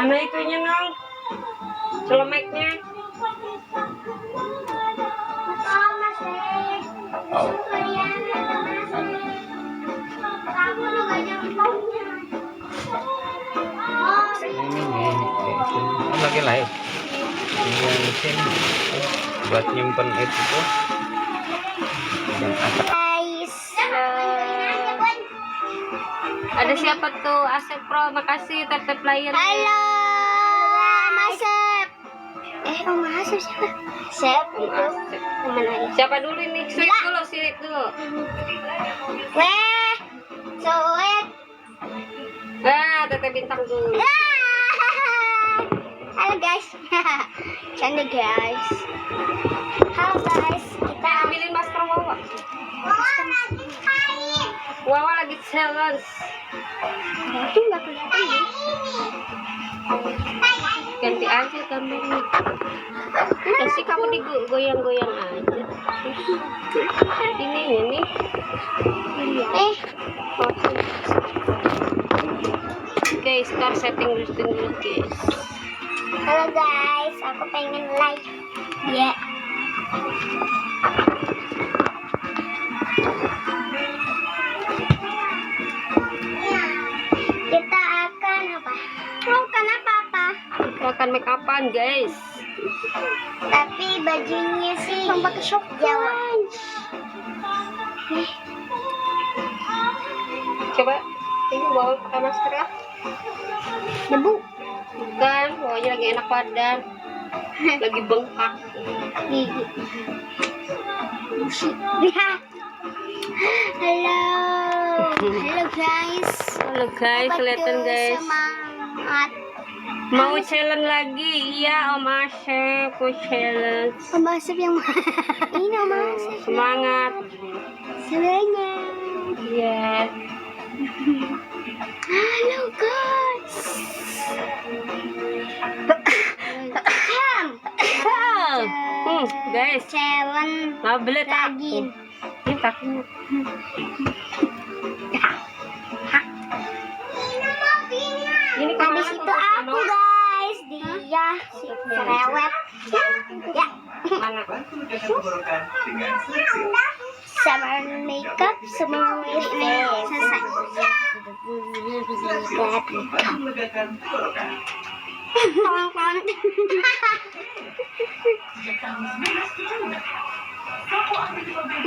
Mana itunya Nong? Celemeknya. Ini lagi live. Ini yang sini buat nyimpen itu tuh. Guys, ada siapa tuh? Asep Pro, makasih tetep player. Halo, Asep. Om Asep siapa? Asep itu teman Ayah. Siapa dulu ini? Sirik dulu. Weh, soet. Tetep bintang dulu. Halo guys. Canda guys. Halo guys, kita Ambilin masker Wawa. Wawa lagi challenge. itu nggak kelihatan ya. Ganti aja gambarnya. Kasih kamu digoyang-goyang aja. Ini. Oke, start setting dulu guys. Halo guys, aku pengen live. Ya. Kita akan apa? Bukan apa-apa. Kita akan make upan guys. Tapi bajunya sih pakai shop Jawa. Coba ini bawa pakai masker ya. Debu. Bukan, bawanya lagi enak badan. Lagi bengkak. Gigi. Lihat. Halo. Halo guys. Halo guys, kelihatan guys. Semangat. Mau challenge lagi? Iya, Om Asep, mau challenge. Om Asep yang ini Om Asep. Semangat. Semangat. Iya. Halo guys. Guys, Challenge nablet lagi. Ini takutnya. Ini Habis itu aku guys, dia si cerewet. Ya. Mana? Sama makeup, sama lipstick. Selesai. Kawan-kawan.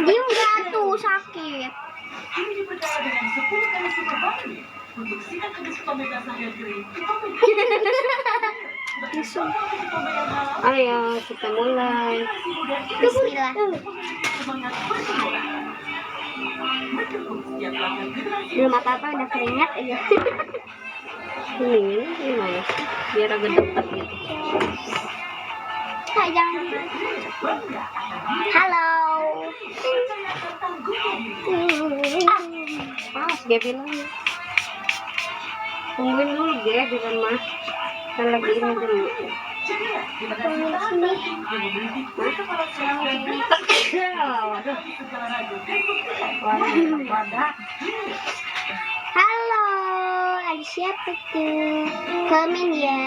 Dia enggak tuh sakit. Ayo, kita mulai. Bismillah. Belum apa-apa udah keringat aja. Ini mana? Biar agak dekat gitu. Hai, jangan. Halo. Dia bilang. Tungguin dulu dia di rumah. Kan lagi ini dulu. Halo, ada siapa tuh? Komen ya.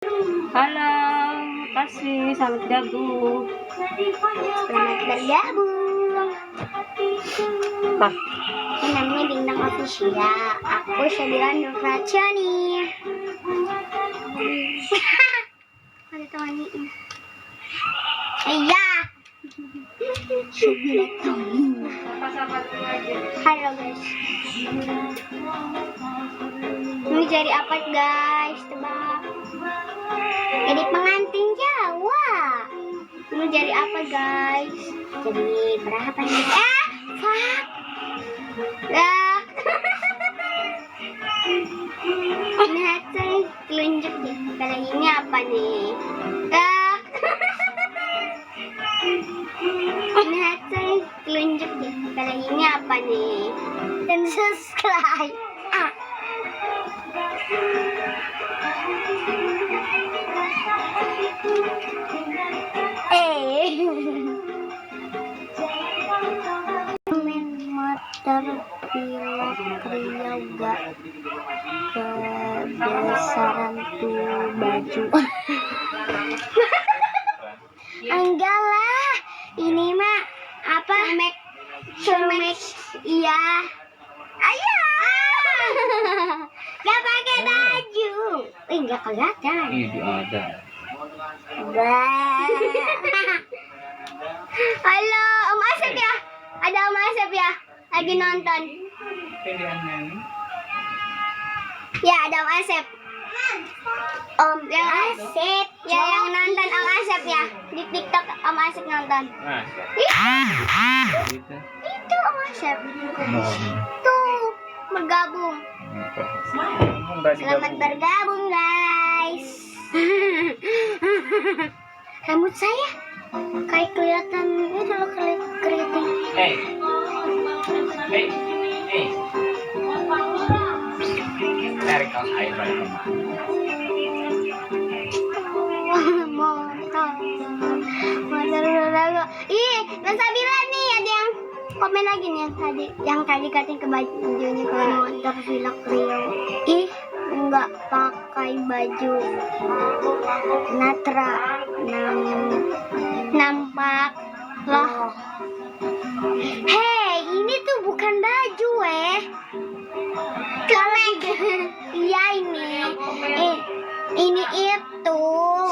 Halo, kasih selamat gabung. Selamat bergabung. Bah, Ini namanya Bintang Official. Aku Syabila Nur Racani. Ada Tony. Iya. Syabila Tony. sahabat dulu aja. Halo guys. Ini jadi apa guys? Tebak. Jadi pengantin Jawa. Ini jadi apa guys? Jadi berapa nih? Fuck. Ya. Lihat saya telunjuk deh. Kali ini apa nih? Lihat saya telunjuk deh. Kali ini apa nih? Dan subscribe. Motor pilot Riau gak kebesaran tuh baju. Enggak lah, ini mah apa? Cemek, iya. Ayah, gak pakai baju. Enggak kelihatan. Ini ada. Halo, Om Asep ya? Ada Om Asep ya? Lagi nonton. Ya, ada Om Asep. Om yang Asep. Ya, yang nonton Om Asep ya. Di TikTok Om Asep nonton. Nah, gitu. Itu Om Asep. Tuh, bergabung. Selamat bergabung, guys. Rambut saya kayak kelihatan itu loh, keriting. Tarik kaos air balik kemana? Ih, Nasabila nih ada yang komen lagi nih yang tadi katanya ke bajunya ke motor Vlog Rio. Ih, nggak pakai baju Natra, nampak loh. Hei, ini tuh bukan baju Kelek. Iya ini itu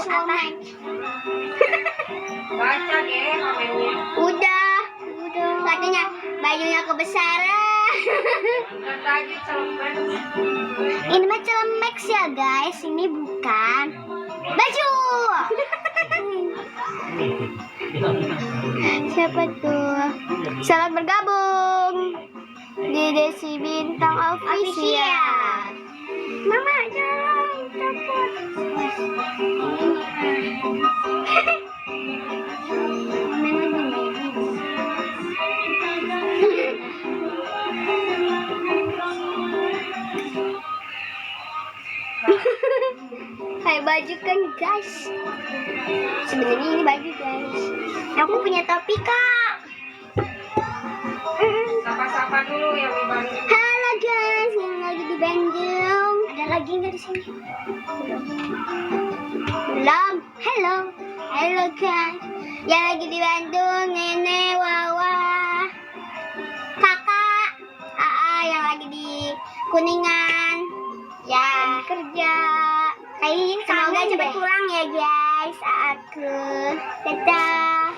apa? Baca deh komennya. Udah. Katanya bajunya kebesaran. Enggak tadi celemek. Ini mah celemek ya guys. Ini bukan baju. Siapa tuh? Selamat bergabung di Desi Bintang Official. Mama jangan takut. Kayak baju kan guys. Sebenarnya ini baju guys. Aku punya topi kak. Sapa-sapa dulu yang di Bandung. Halo guys, yang lagi di Bandung. Ada lagi nggak di sini? Belum. Halo guys. Yang lagi di Bandung, Nenek, Wawa, Kakak, yang lagi di Kuningan. Ya, kerja. Ini semoga cepat pulang ya guys. Aku. Dadah.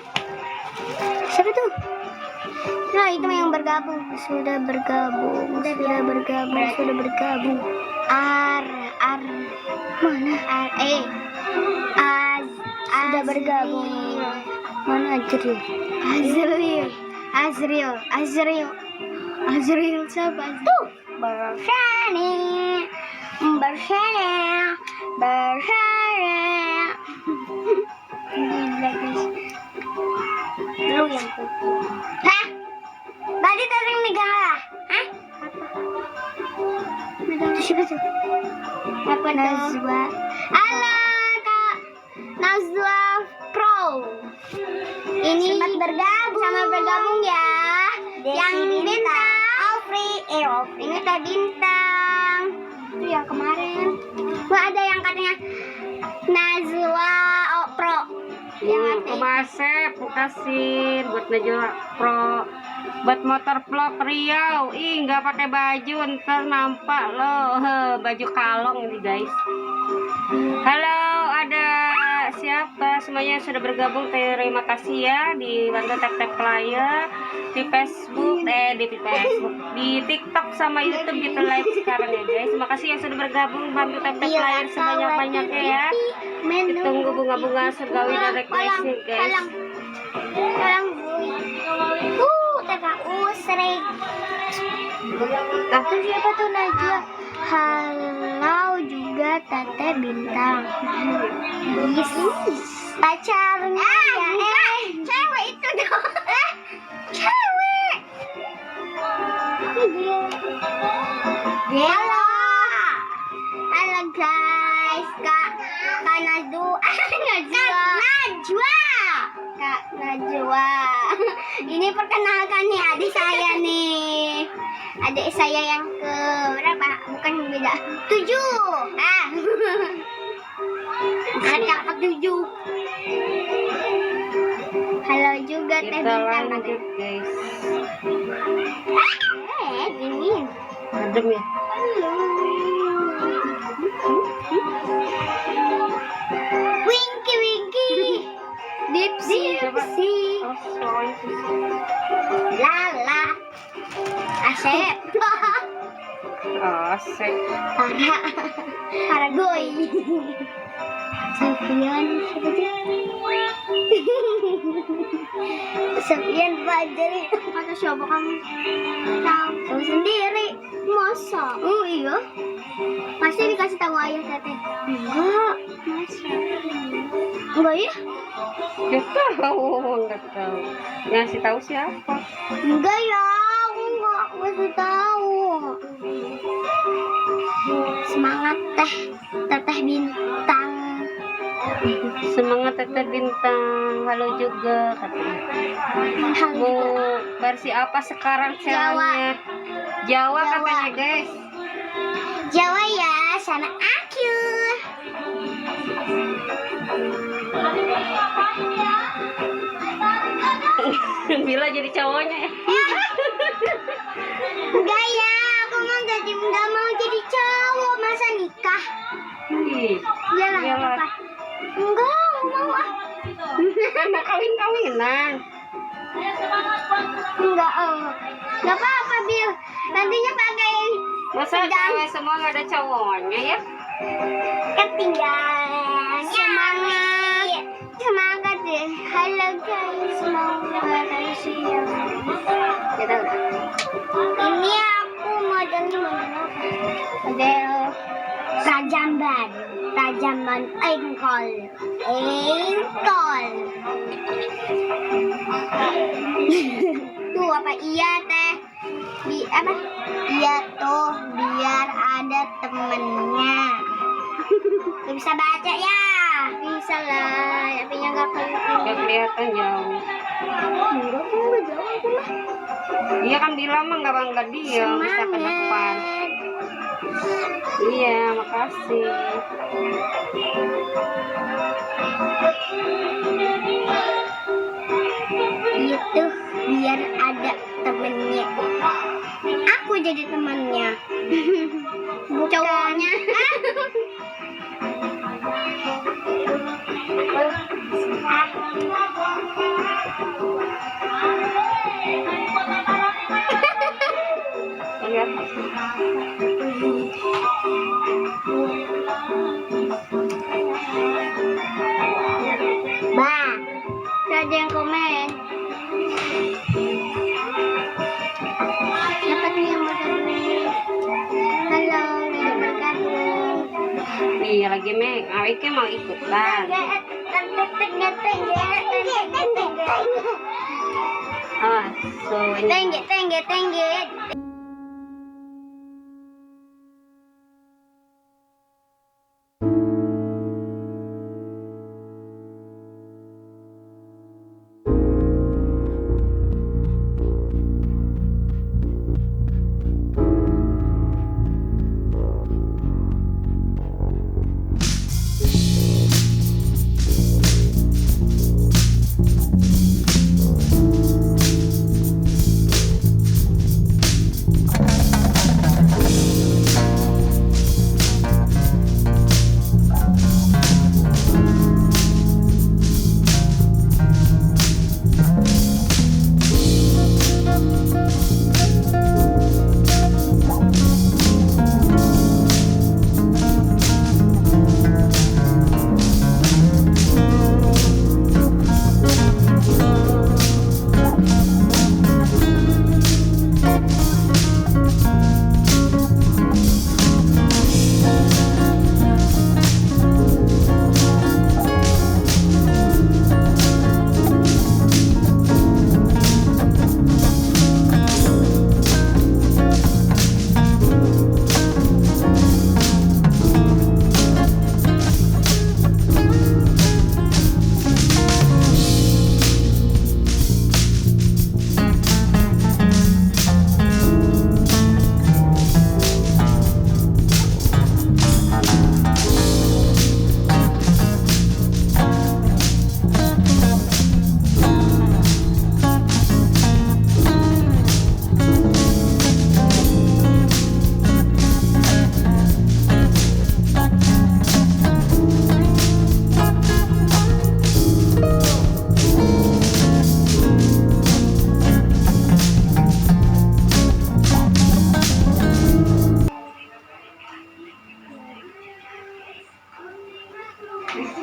Siapa tuh? Nah, itu yang bergabung. Sudah bergabung. Mana? Sudah bergabung. Mana Azril siapa? Tuh, bersani. Gila guys. Lu yang putih. Hah? Tadi tadi negara. Hah? Apa? Siapa tuh? Apa Nazwa? Halo Kak Nazwa Pro. Ini selamat bergabung ya. Yang bintang Alfri. Ini teh bintang. Itu yang kemarin. Wah, ada yang katanya Najwa Opro. Kemasep, Bukasin buat Najwa Pro, buat motor vlog Riau. Ih, nggak pakai baju, ntar nampak loh. Baju kalong ini guys. Halo, ada siapa? Semuanya sudah bergabung. Terima kasih ya dibantu tap player di Facebook, di TikTok sama YouTube kita live sekarang ya guys. Terima kasih yang sudah bergabung, bantu tap player sebanyak-banyaknya ya. Ditunggu bunga-bunga surgawi dan requestnya guys. Teka usrek. Tapi siapa tuh Najwa? Halo juga Teteh Bintang. Pacarnya ya cewek itu dong. Cewek. Halo. Halo guys, Kak Najwa. Kak Najwa. Ini perkenalkan nih adik saya nih. Adik saya yang ke berapa? Bukan beda. 7. Anak yang ke-7. Halo juga Teh Kita Bintang. lanjut guys. Dingin. Adem ya. Winky. Dipsy. Oh, soalnya susah. Lala. Asep. Asik. Para goy. Sofian Sofian Fajri. Kata siapa kamu? Tahu sendiri. Masa? Oh iya. Pasti dikasih tahu ayah Teteh. Enggak. Masa? Enggak ya? Nggak tahu. Ngasih tahu siapa? Enggak ya. Aku kasih tahu. Semangat Teteh Bintang. Semangat Teteh Bintang. Halo juga katanya. Mau versi apa sekarang channelnya? Jawa katanya guys. Jawa ya, sama aku. Bila jadi cowoknya ya. Enggak ya, aku enggak mau jadi cowok, masa nikah? Ih, Iyalah, iyalah. apa? Enggak, aku mau ah. Kan mau kawin-kawinan. Enggak, enggak apa-apa, Bil. Nantinya pakai Masa cewek semua nggak ada cowoknya ya? ketinggalan. Semangat deh. Halo guys, semangat siang. Kita udah. Ini aku model tajamban engkol. Tuh apa iya Teh? Apa? Iya tuh biar ada temennya. Gak bisa baca ya? Bisa lah, tapi nggak Nggak kelihatan jauh. Enggak, aku nggak jauh aku mah. Iya kan bilang mah nggak bangga dia bisa ke depan. Iya, makasih. Itu biar ada temennya. Aku jadi temannya. Cowoknya. Lihat. Bah, ada yang komen. Siapa tuh yang mau gabung? Halo, yang bergabung. Iya lagi Mek, awiknya mau ikutan. Ah, so ini. Tengge. Ada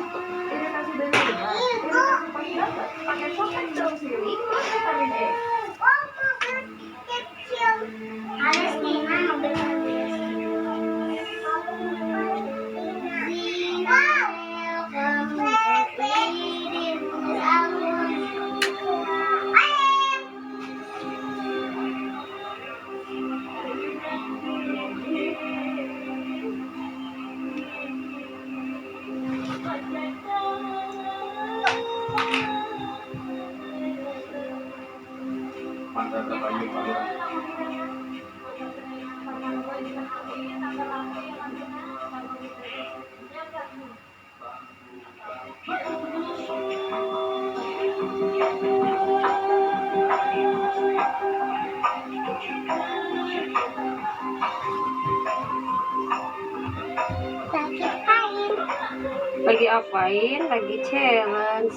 Lagi apain? Lagi challenge.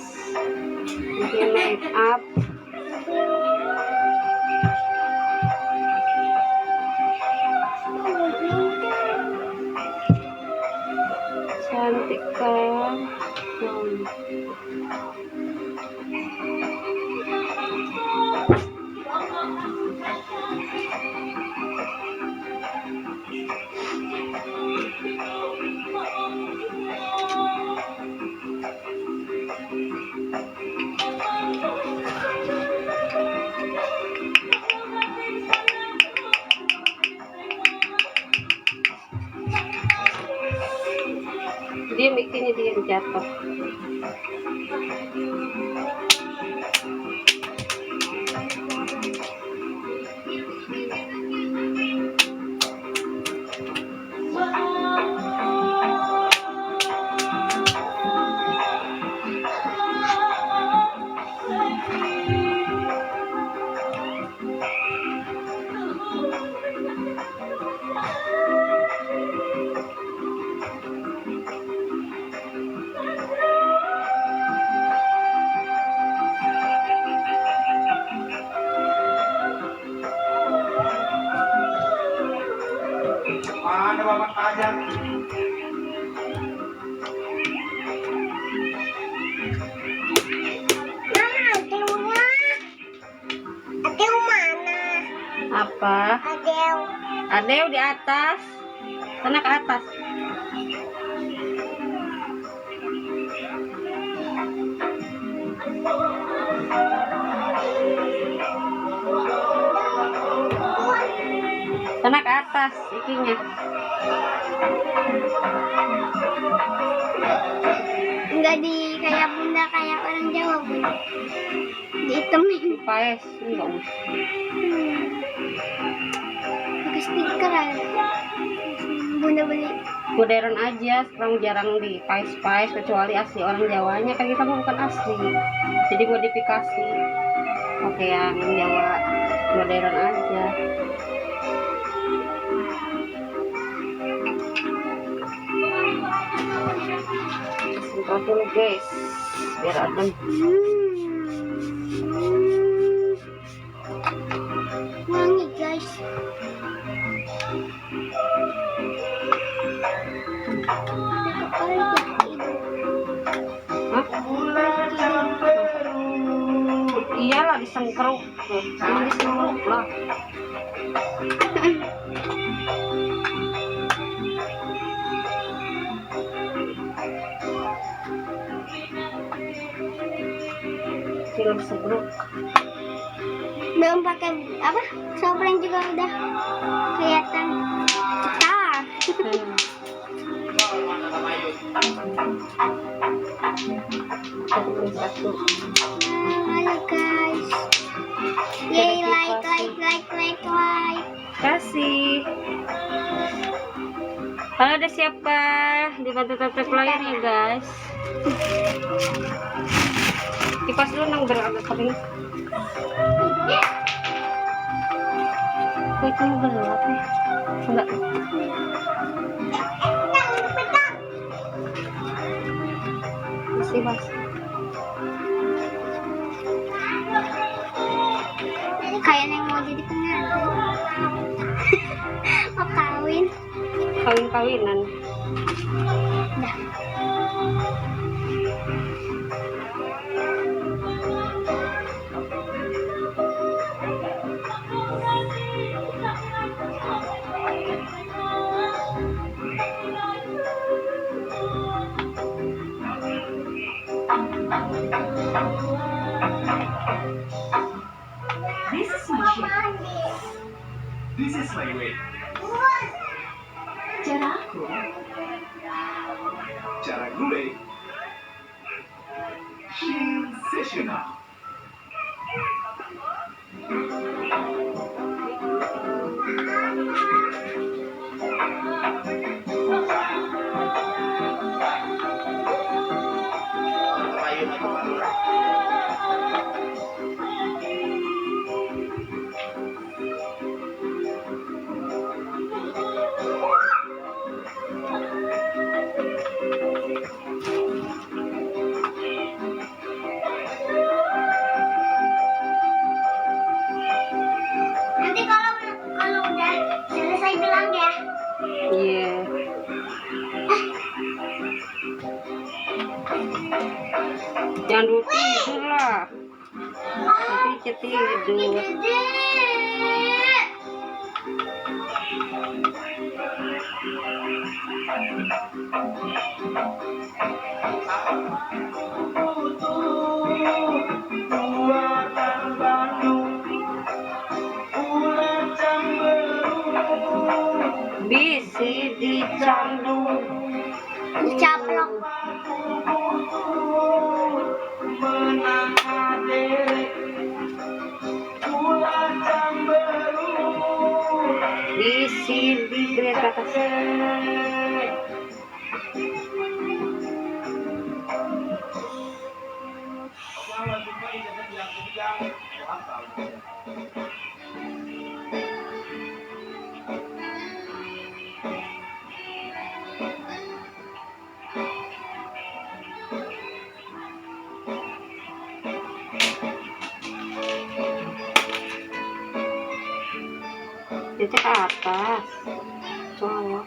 Bikin make up. Cantik kan? Dia bikinnya dia jatuh. Mana bapak tajam? Adeu mana? Apa? Adeu. Adeu di atas. Sana ke atas. Sana ke atas ikinya. Enggak di kayak bunda kayak orang Jawa, Bun. Dihitemin. Paes enggak usah. Pakai stiker aja. Bunda beli. Modern aja, sekarang jarang di paes kecuali asli orang Jawanya, kan kita mau bukan asli. Jadi modifikasi. Oke, yang Jawa modern aja. Semprot dulu guys, biar adem. Wangi guys. Hah? Iyalah disengkeruk. Ini disengkeruk lah. Film sebruk. Belum pakai apa? Sobrang juga udah kelihatan cetar. Satu. Halo guys. Yay, like. Kasih. Kalau ada siapa dibantu tante player ya guys. Kipas dulu nang agak kering. Kayak kamu gelap ya? Enggak. Masih mas. Kayak yang mau jadi pengantin. Mau kawin. Kawin-kawinan. Dah. This is my way. Caraku. Cara gue. Sensational. Nanti kalau udah selesai bilang ya. Iya. Jangan dulu tidur lah. Nanti tidur. Dede. Bisi dicandu. Dicaplok. Bisi di atas. Itu ke atas. Cowok.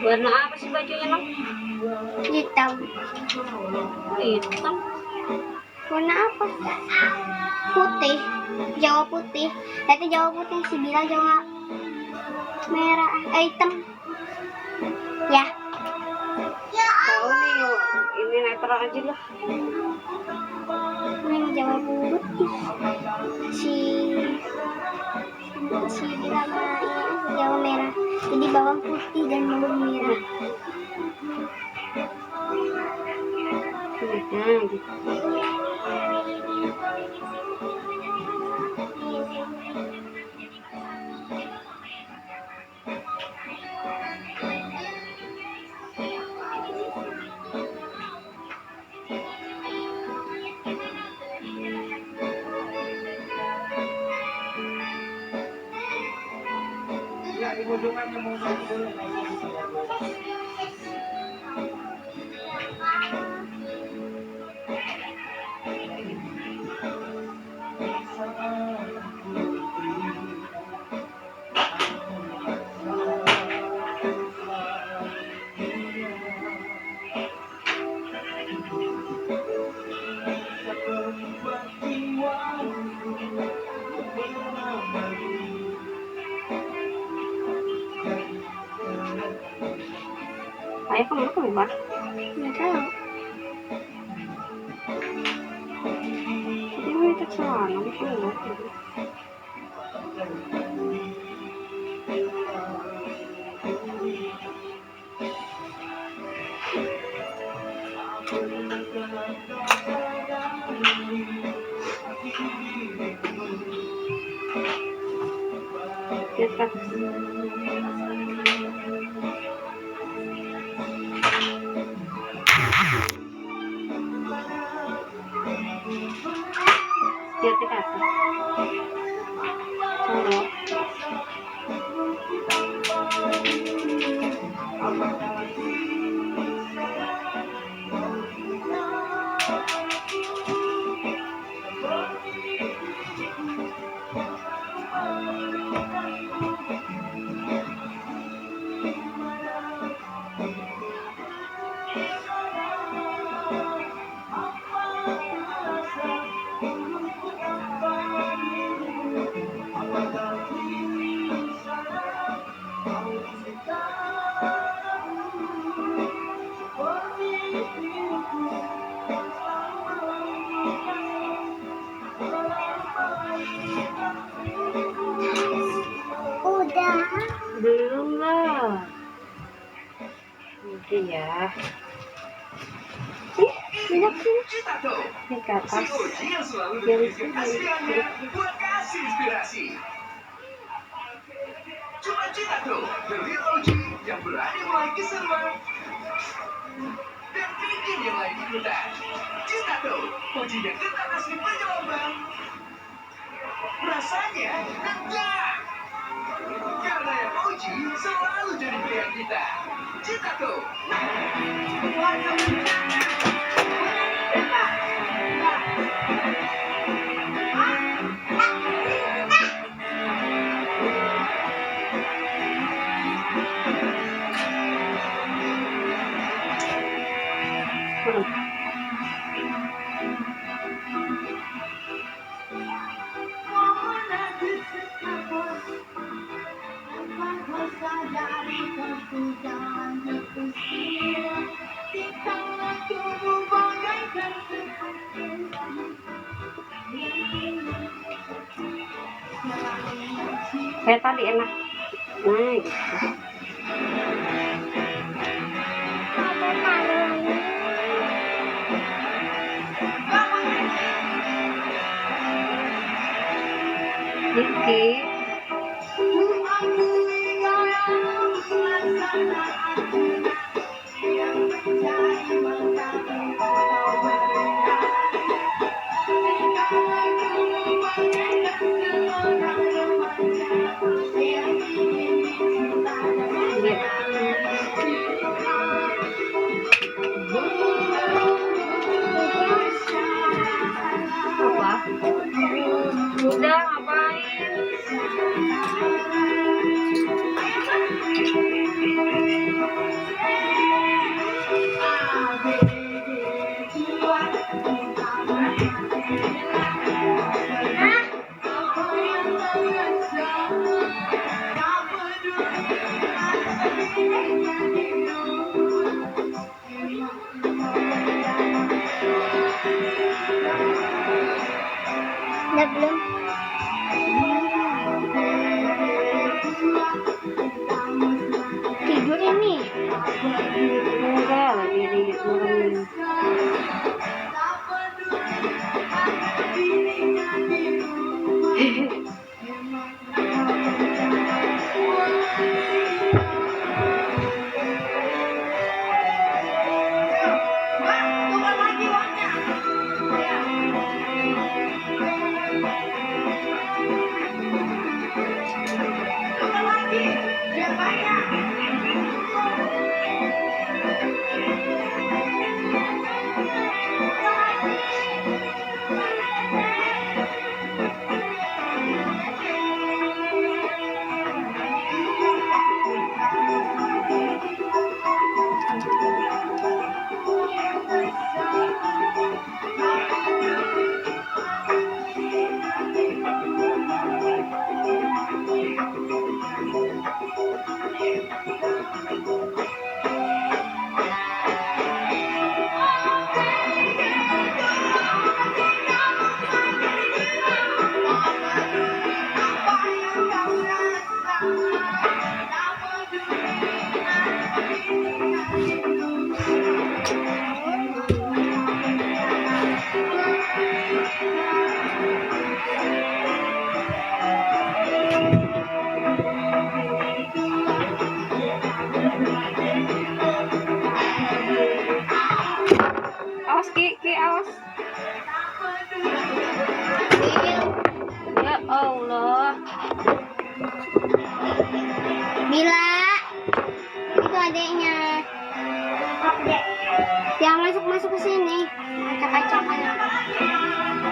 Warna apa sih bajunya, Nong? Hitam. Hitam. Warna apa? Putih. Jawa putih. Tapi Jawa putih si Bila Jawa merah. Hitam. Ya. Tahu nih, yuk. Ini netral aja lah. Ini Jawa putih. Si Bila mah ini Jawa merah. Jadi bawang putih dan bawang merah. Gitu. Ayah kamu keluar. Nggak tahu. Dia minta celana di keluar. Kita Dia teh kata. Colok. Udah. Belum lah. Nanti ya. Banyak sini. Ini ke atas. yang selalu Yang memberikan kasihnya buat kasih inspirasi. Cuma Citato, the real OG yang berani mulai keseruan dan bikin yang lain ikutan. Citato, OG yang ketat asli penyelombang. Rasanya nendang. Karena yang OG selalu jadi pilihan kita. Citato. Kayak tadi enak. Nah, gitu. Dikit. Apa? Udah ngapain? Udah belum? Tidur ini. Enggak, lagi di nurunin.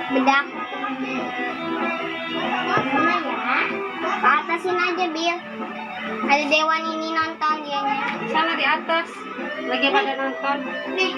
bedak. Mana ya? Ke atasin aja, Bil. Ada Dewan ini nonton dianya. Sana di atas. Lagi pada nonton. Nih.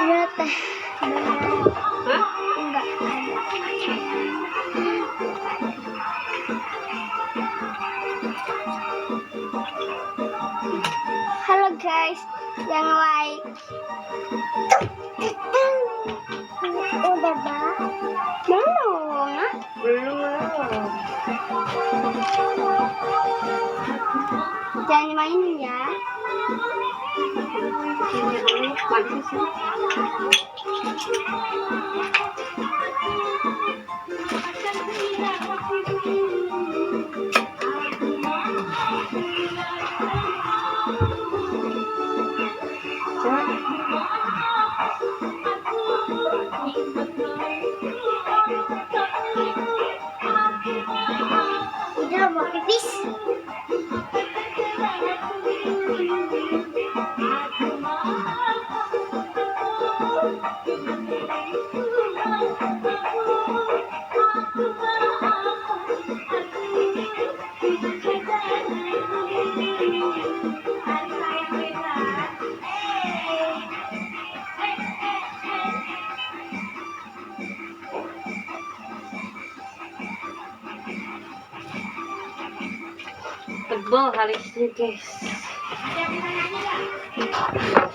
Iya teh. Hah? Enggak. Halo guys, yang like. Udah bah? Belum. Belum. Jangan dimainin ya. Mana sih? Udah mau pipis. Tebel alisnya guys.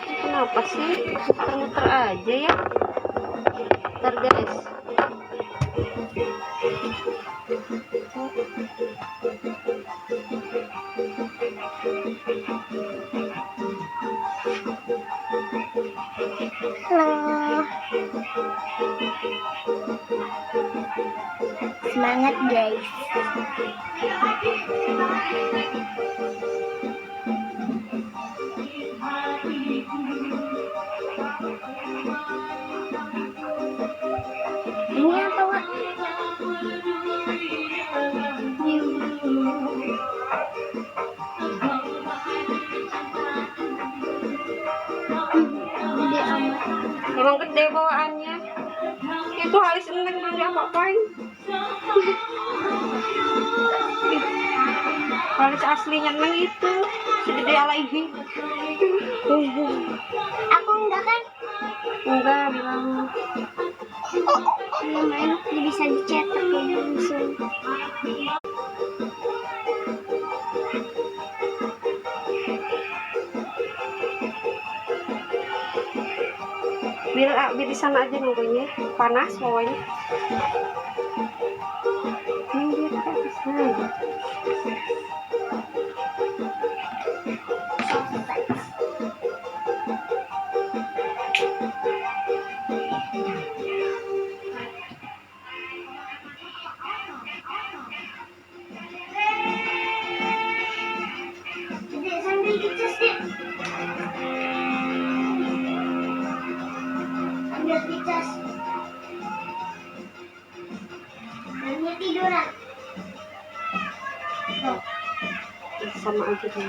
Kenapa sih muter-muter aja ya? Ntar guys. Halo. Semangat guys. Ini apa, Wak? Gede amat. Emang gede bawaannya. Itu alis eneng belum diapa-apain. Alis aslinya neng itu segede alaihi. Aku enggak kan? Enggak bilang. Lumayan bisa dicetak ya bisa. Biar di sana aja nunggunya. Panas pokoknya. Ini biar ke sana. sama aja tuh.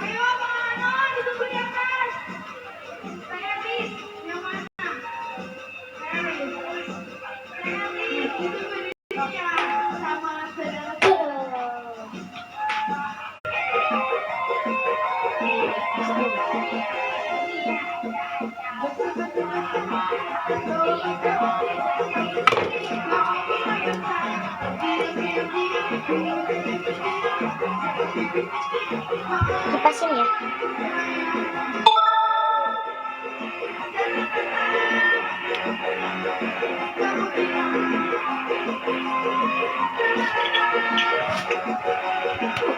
Kipasin ya.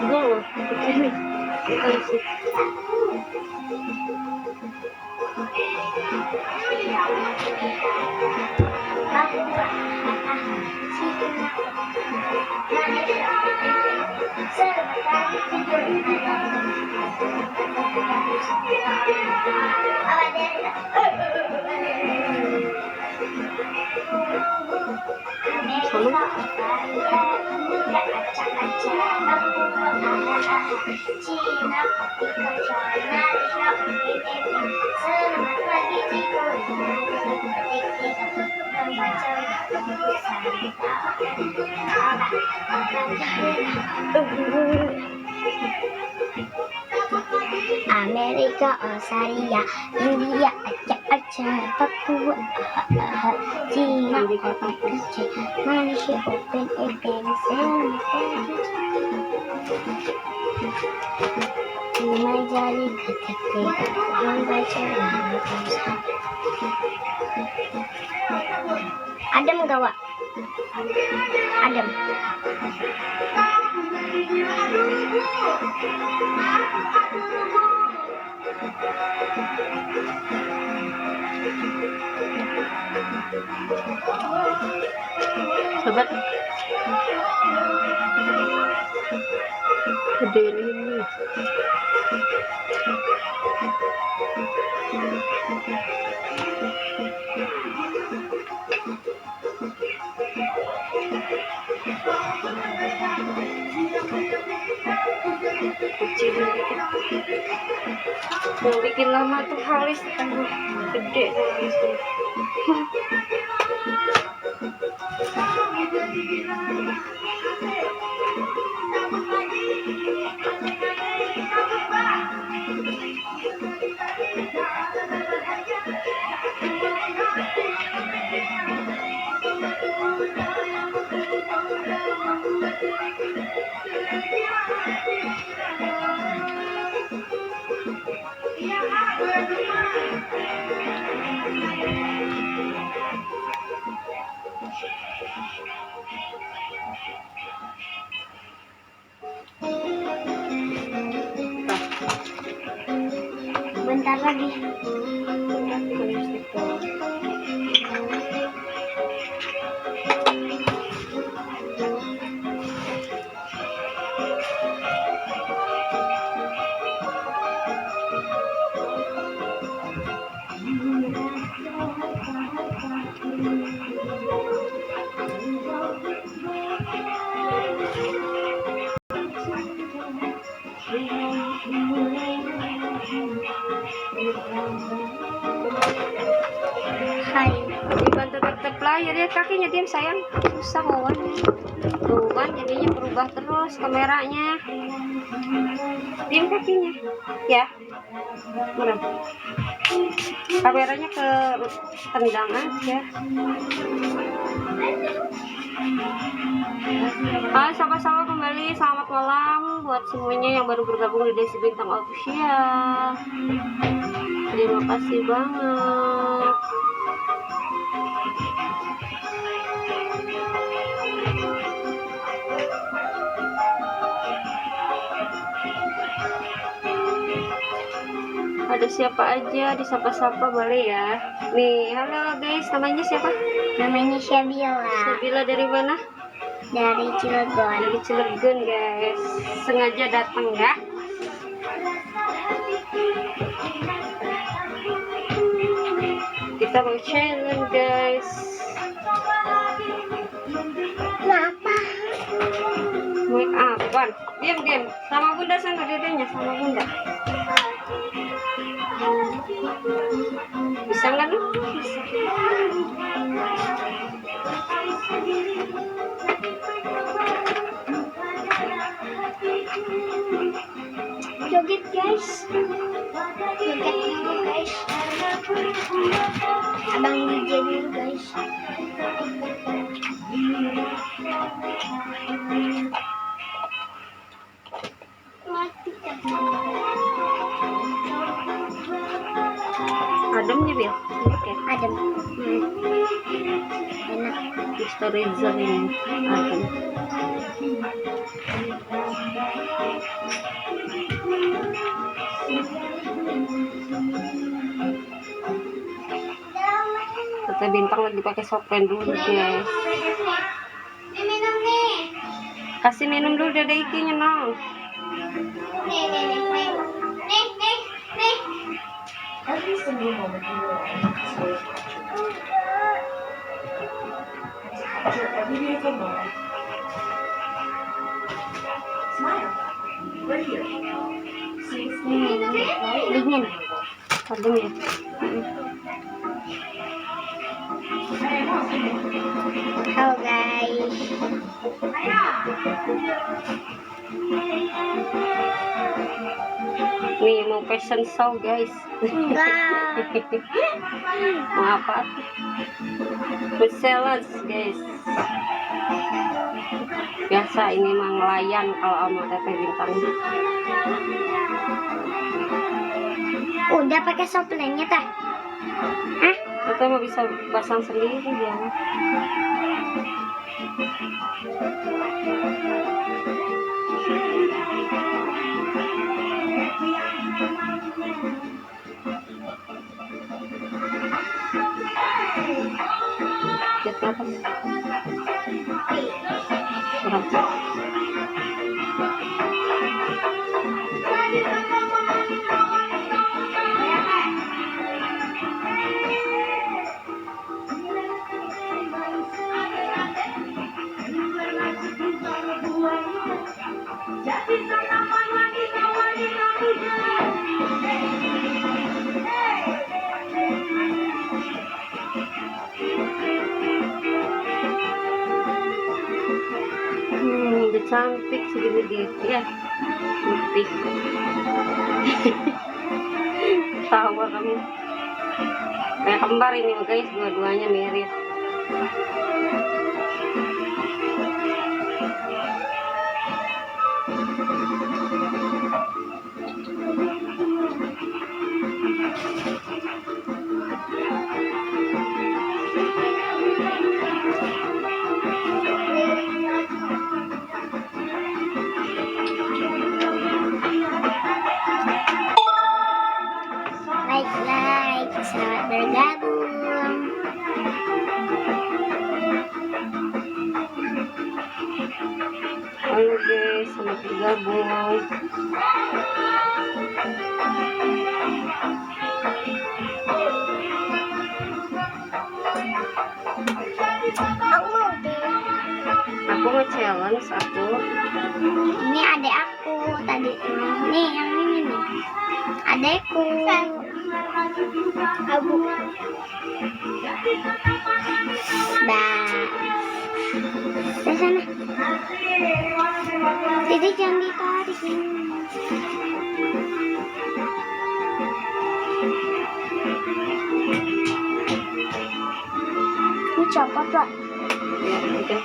Loh, ini kasih. Amerika, Australia, India, Aceh, Papua, Cina, Afrika, Malaysia, Open, Majali, Adem gak, Wak? Adem. Sobat, gede ini. Yang bikin lama tuh halis, gede halisnya. Bentar lagi. Hai. Dibantu tetep layar ya, kakinya diam sayang, susah kawan. Tuh kan jadinya berubah terus kameranya. Diam kakinya ya, mana kameranya ke tendang aja. Hai, sama-sama kembali, selamat malam buat semuanya yang baru bergabung di Desi Bintang Official. Terima kasih banget. Ada siapa aja, disapa-sapa boleh ya. Nih, halo guys, namanya siapa? Namanya Syabila. Nabila dari mana? Dari Cilegon. Dari Cilegon guys, sengaja datang ya. Kita mau challenge guys. Kenapa? Make apa? depan. Diam. Sama bunda sana dedenya, sama bunda. Bisa nggak nih? Bisa. Joget guys. Joget dulu guys. Abang DJ dulu guys. Mati kan. Ademnya Bil. Oke. Adem. Enak. Mr. Reza ini. Adem. Tete Bintang lagi pakai sopren dulu guys. Minum nih. Kasih minum dulu Dede Ikinya nong. Nih. Every single moment you are in is capture every beautiful moment. Smile. We're here. See, right? Dingin. Adem ya. Halo guys. Nih mau fashion show guys. Enggak. Mau apa? Food challenge guys. Biasa ini mah ngelayan kalau sama Tete Bintang. Udah pakai soplennya tah? Hah? Tete mau bisa pasang sendiri dia. Jet apa? Berapa? Udah cantik segede ya. Putih. Tawa kamu. Kayak kembar ini guys, dua-duanya mirip. Like, selamat bergabung. Halo guys, selamat bergabung. Aku mau deh. Aku mau challenge aku. Ini adek aku tadi. Nih yang ini nih. Adekku. Abu. Dah. Ke sana. Jadi jangan ditarik ini. Ini copot Pak. Ya, oke.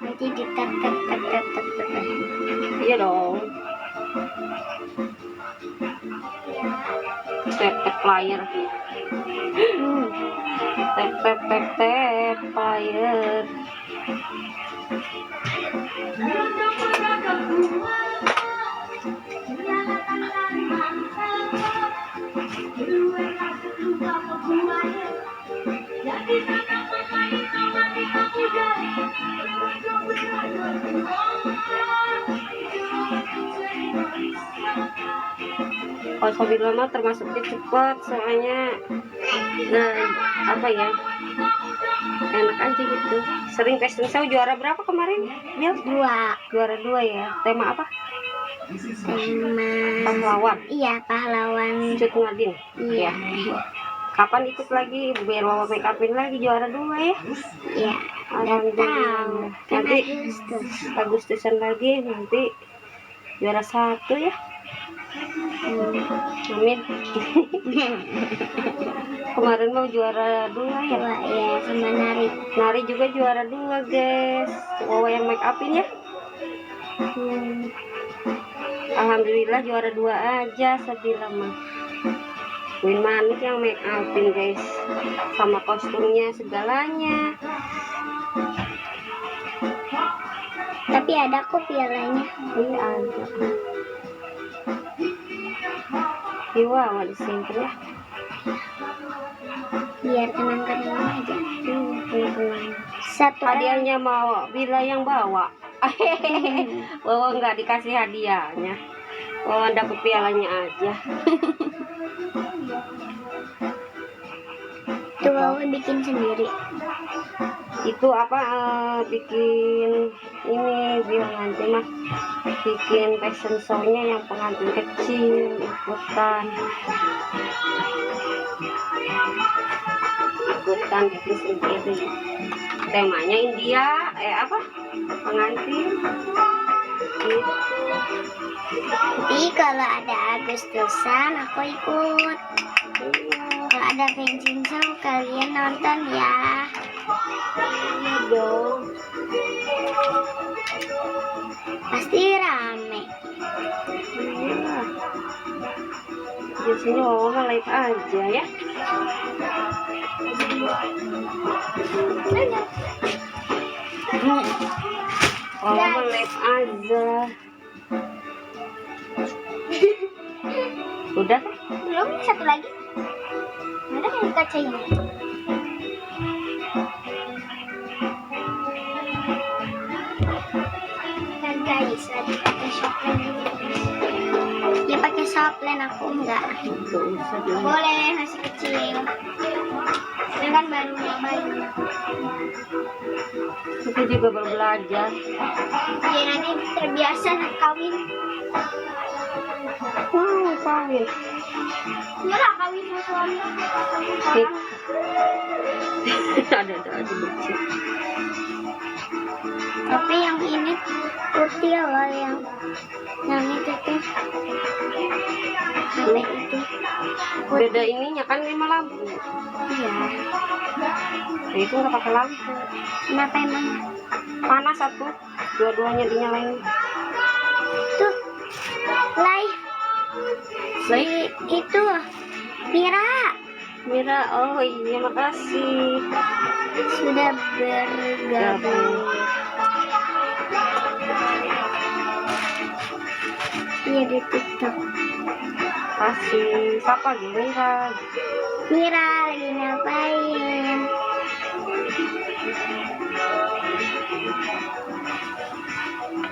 Nanti ditet. Iya dong. Tap player. Tap player. Kalau Sabila mah termasuknya cepat soalnya apa ya, enak aja gitu. Sering fashion show. Juara berapa kemarin? Bil? 2. Juara 2 ya. Tema apa? Tema Pahlawan. iya, pahlawan. Cut Ngadin. Iya. Kapan ikut lagi biar Wawa make upin lagi juara 2 ya? Iya. Alhamdulillah. Kan Nanti Agustus. Agustusan lagi, nanti juara 1 ya. Amin. Kemarin mau juara 2 ya. 2 ya, sama nari. Nari juga juara 2 guys. Wawa yang make upin ya. Alhamdulillah juara 2 aja Sabila mah. Win Manik yang make upin guys, sama kostumnya segalanya. Tapi ada kok pialanya. Iya ada. Wawa disimpan ya. Biar kenang-kenangan aja. Tenang. Satu Hadiahnya mau Bila yang bawa. Wawa nggak dikasih hadiahnya. Wawa dapet pialanya aja. Tuh Wawa bikin sendiri. Itu apa bikin ini bilang nanti mah bikin fashion show-nya yang pengantin kecil ikutan bikin sendiri. Temanya India apa pengantin gitu. Tapi kalau ada Agustusan aku ikut. Kalau ada fashion show kalian nonton ya. Dong. Pasti rame. Iya. Biasanya Wawa live aja ya. Wawa live aja. Udah kan? Belum, satu lagi. Mana yang di kaca ini? Dan guys, lagi pakai shopline dulu. Dia pakai shopline, aku enggak. Gak usah dulu. Boleh, masih kecil. Ini kan baru bayi. Kita juga baru belajar. Dia nanti terbiasa kawin. Wow, kawin. Iyalah kawin sama suami. Hik. Ada aja lucu. Tapi yang ini putih loh, yang itu tuh. Aneh itu. Beda ininya kan 5 lampu. Iya. Nah, itu nggak pakai lampu. Kenapa emang? Panas satu. Dua-duanya dinyalain. Tuh. Live. Si itu Mira Mira, oh iya makasih. sudah bergabung. Iya di TikTok. Kasih siapa gitu Mira? Mira lagi ngapain?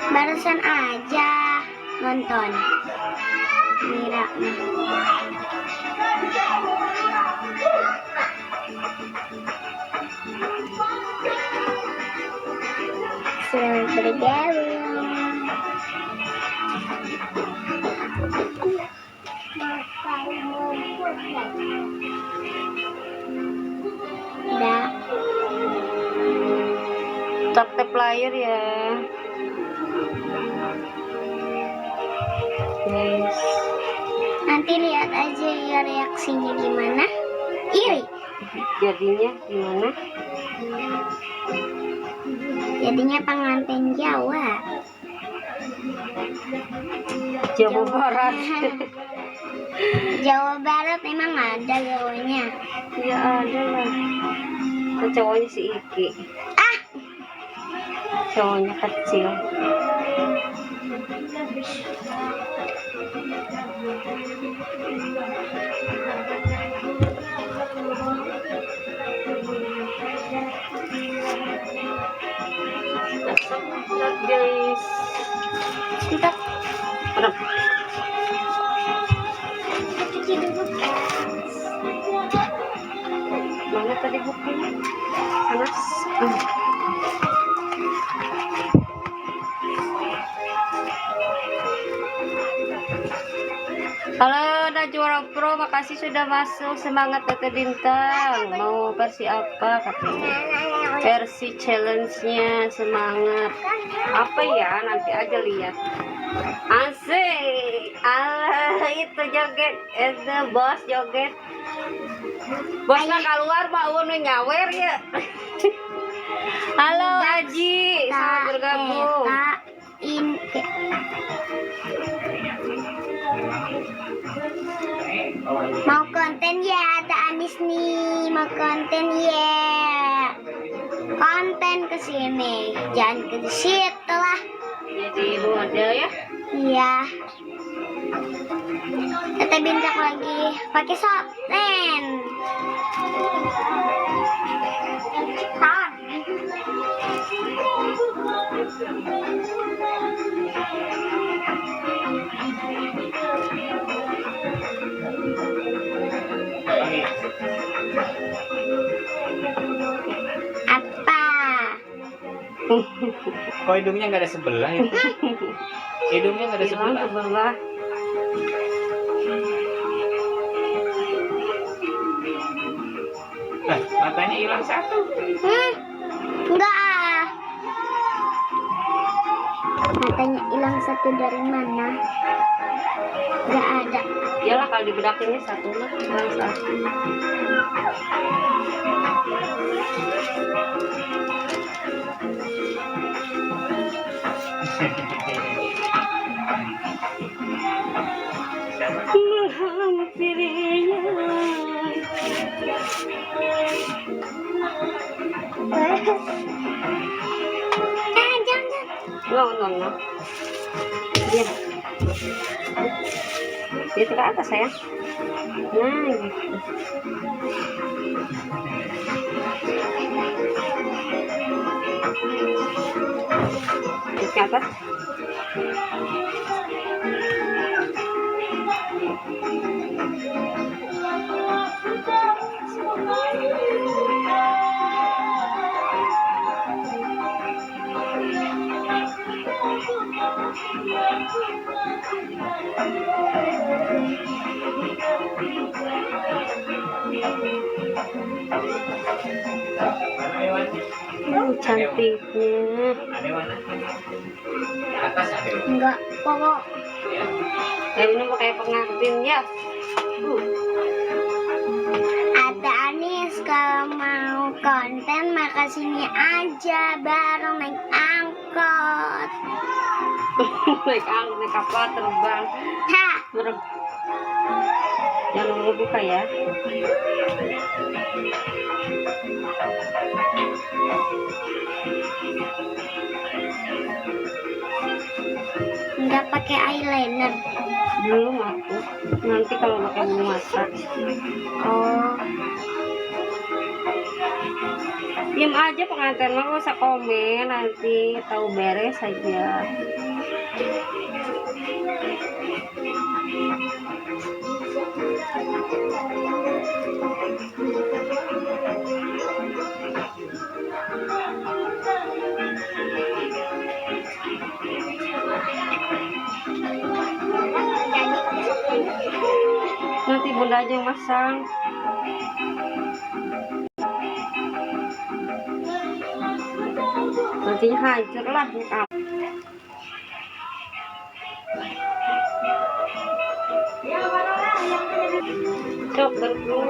Barusan aja nonton Mira. Selamat bergabung. Udah. Tap layar ya. Guys, Nanti lihat aja ya reaksinya gimana. Iri. jadinya gimana? Jadinya pengantin Jawa. Jawa Barat. Jawa Barat emang ada Jawanya. Ya ada lah. Kan cowoknya si Iki. Ah, Cowoknya kecil. Lihat guys. Kita Aduh. cuci dulu. Mana tadi bukunya? Panas. Halo Najwa Pro, makasih sudah masuk. Semangat Tete Bintang. Mau versi apa katanya? Versi challenge-nya, semangat. Apa ya? Nanti aja lihat. Asik. Allah, itu joget. Itu bos joget. Bosnya keluar mau nyawer ya. Halo Aji, selamat bergabung. Mau konten ya, ada Anis nih. Mau konten ya. Konten kesini, jangan ke situ lah. Jadi model ya. Iya. Tete Bintang lagi pakai softlen. Cepat. Apa? Kok hidungnya nggak ada sebelah ya? Hidungnya nggak ada Hilang sebelah. sebelah. Nah, matanya hilang satu. Enggak. Matanya hilang satu dari mana? Enggak ada. Iyalah kalau dibedakinnya satu lah, hilang satu. Jangan. No. Diam. Itu ke atas sayang. Nah, gitu. Itu ke atas. Cantiknya. Ada mana? Atas ada. Enggak, pokok. Ya. Ini mau kayak pengantin ya. Ada Anis kalau mau konten maka sini aja bareng naik angkot. Naik kapal terbang. Ha, Jangan lupa buka ya. nggak pakai eyeliner. Belum aku. Nanti kalau pakai bulu mata. Oh, Diam aja pengantin mah, gak usah komen, nanti tahu beres saja. Nanti bunda aja yang masang. Nantinya hancur lah makeup. Cok berflu.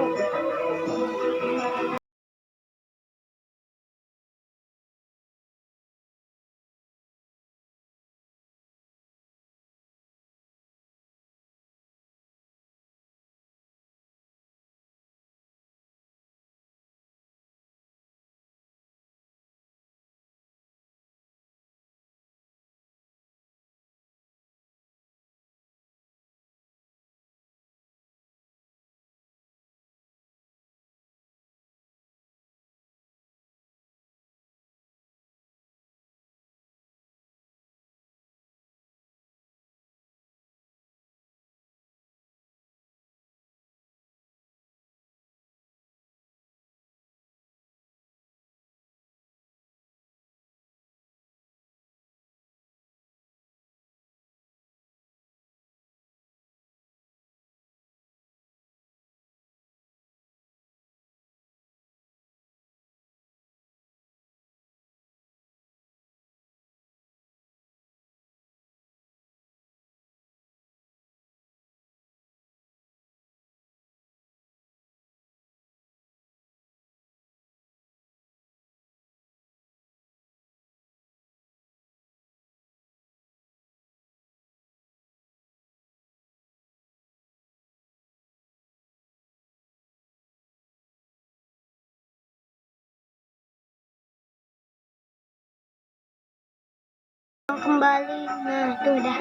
Kembali. Nah, tuh udah.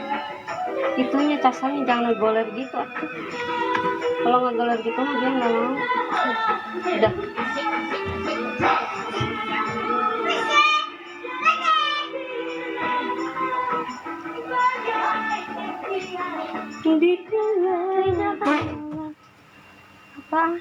Itunya casanya jangan ngegoler gitu atuh. Kalau ngegoler gitu mah dia nggak mau. Udah. Apa?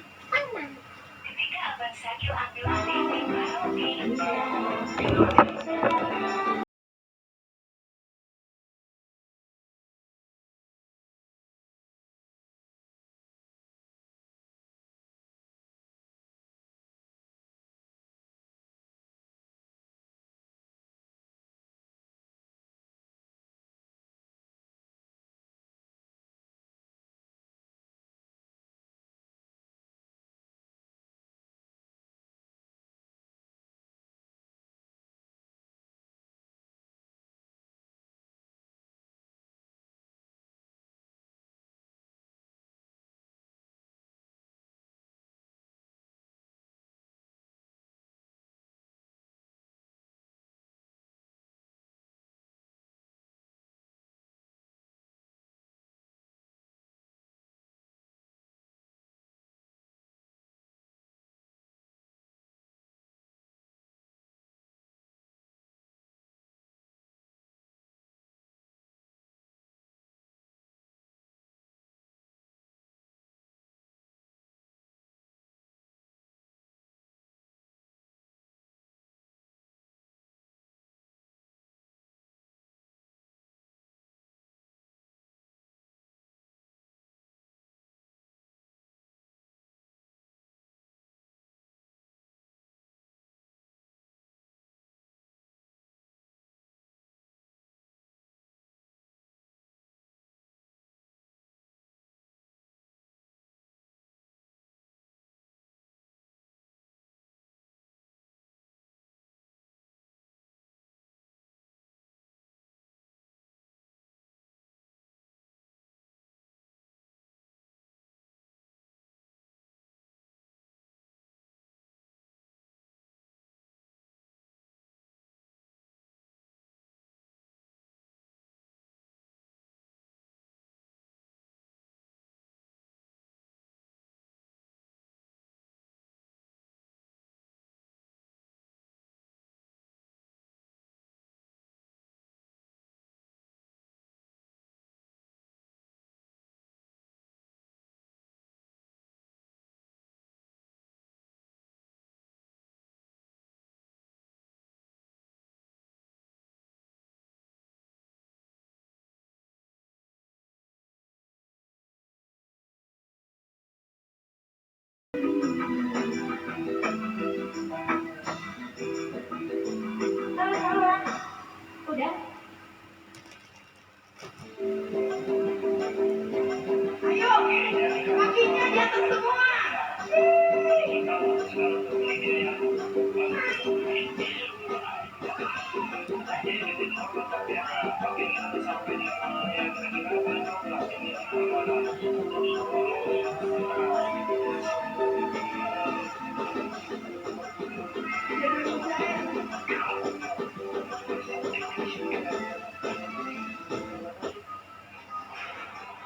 Udah.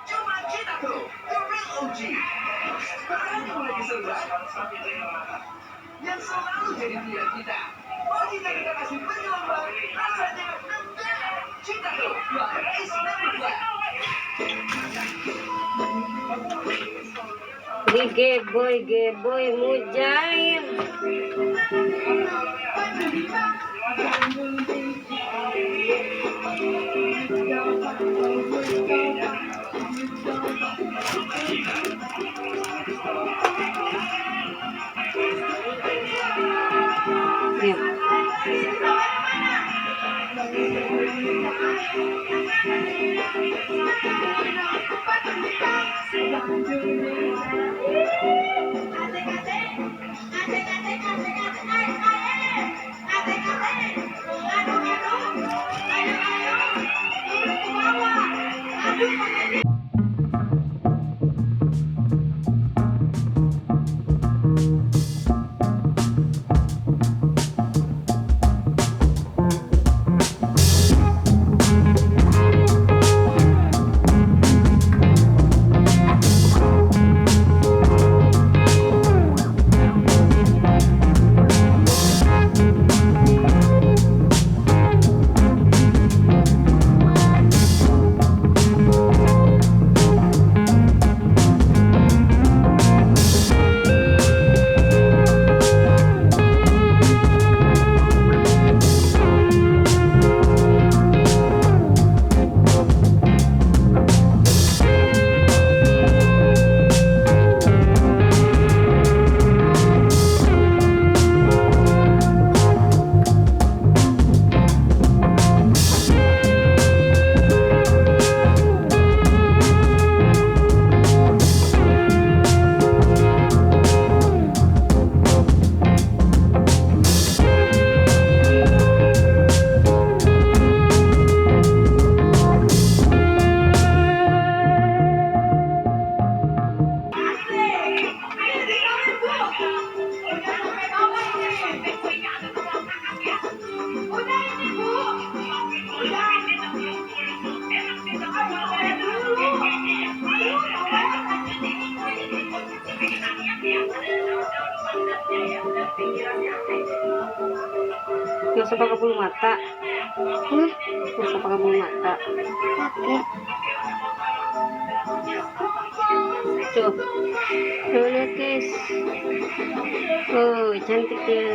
Cuma kita tuh, The Real OG. Berani mulai keseruan yang selalu jadi pilihan kita. Bagi yang kita kasih penyelamat, rasanya nendang. Cinta tuh, Life is never flat. Geboy mujair. Nggak usah pakai bulu mata. Nggak usah pakai bulu mata. Oke. Tuh. Tuh lihat guys. Oh, cantik ya.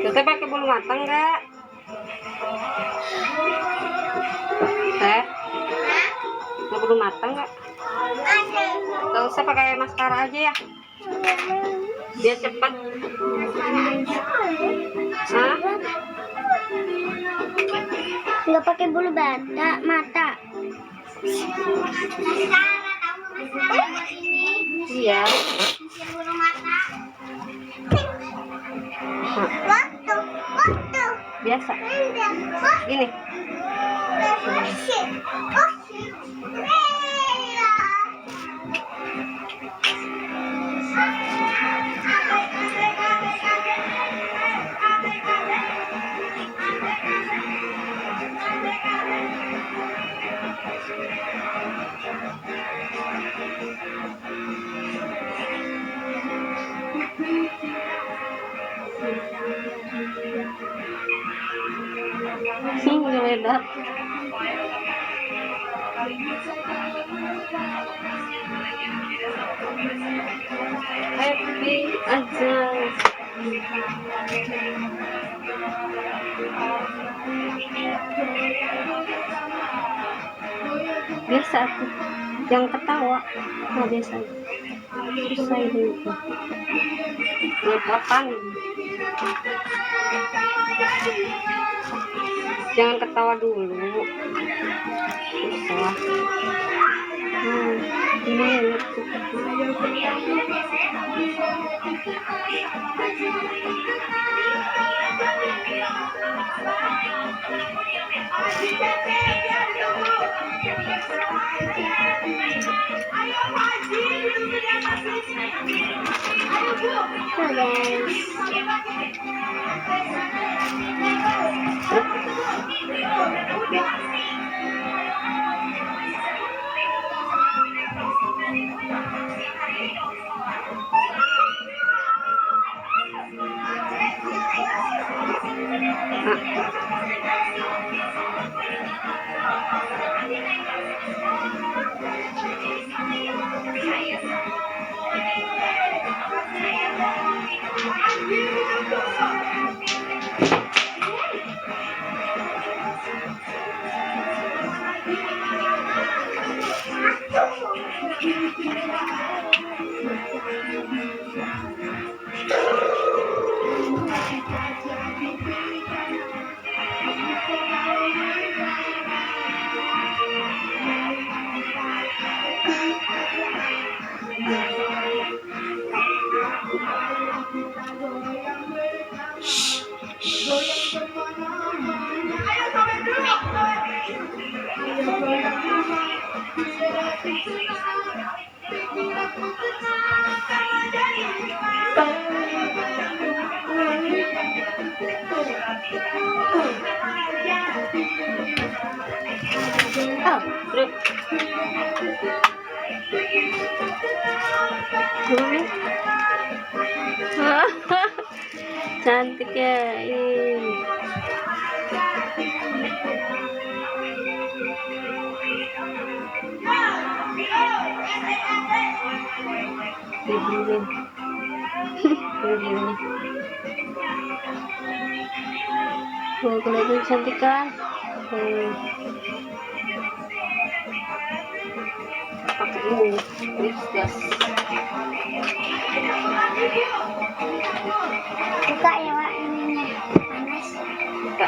Teteh pakai bulu mata enggak? Teh? Mau bulu mata enggak? Gak usah pakai maskara aja ya. Biar cepet. Hah? Nggak pakai bulu mata. Iya. Bulu mata. Hah, Waktu. biasa. Gini. Geledak. Happy aja. Biasa tuh. Yang ketawa. Nah, biasa. Susah itu. Lepotan. Jangan ketawa dulu. Susah. Ini cantik ya. Oh, kelihatan cantik kan? Pakai ini, gas. Buka ya Wak ininya. Panas. Buka.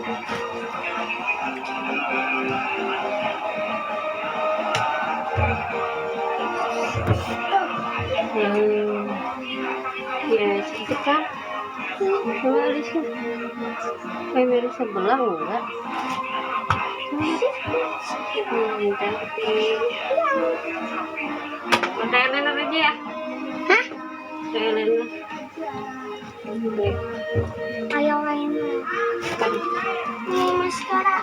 Nah. cantik kan? Coba alisnya. Kayak mirip sebelang enggak? Cantik. Mata eyeliner aja ya? Hah? Eyeliner. Ayo main. Ini maskara.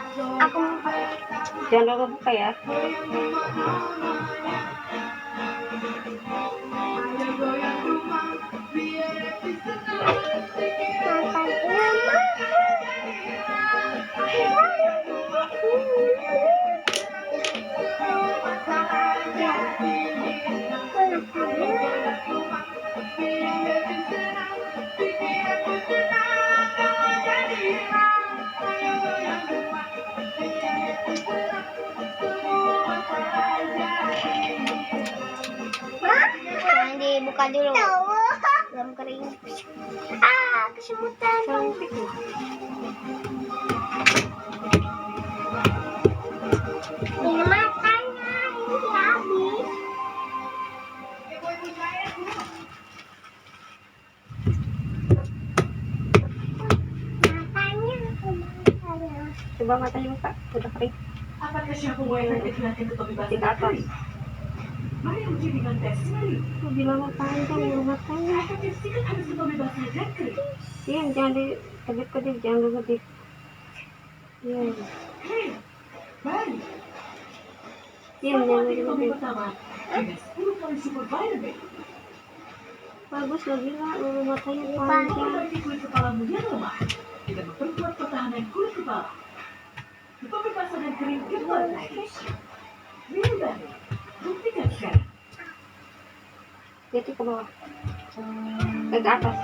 Aku mau pakai. Jangan lupa buka ya. Jangan dibuka dulu. Belum kering. Kesemutan. Cantik. Ini matanya. Ini habis. Matanya. Coba matanya buka. Udah kering. Apakah siapa yang kehilangan kebebasan Di atas. Mari uji dengan tes sendiri. Aku bilang mau panjang ya matanya. Pastikan harus kebebasan dan Iya, jangan dikedip-kedip, jangan dikedip. Iya, Hei, baik. iya, jangan Kali dikedip. pertama, dengan 10 kali super vitamin. Bagus loh, gila, matanya Untuk panjang. memperbaiki kulit kepalamu yang lemah dan memperkuat pertahanan kulit kepala. Kebebasan dan kering kembali lagi. Wilbani, buktikan sekarang. Itu ke bawah, ke atas.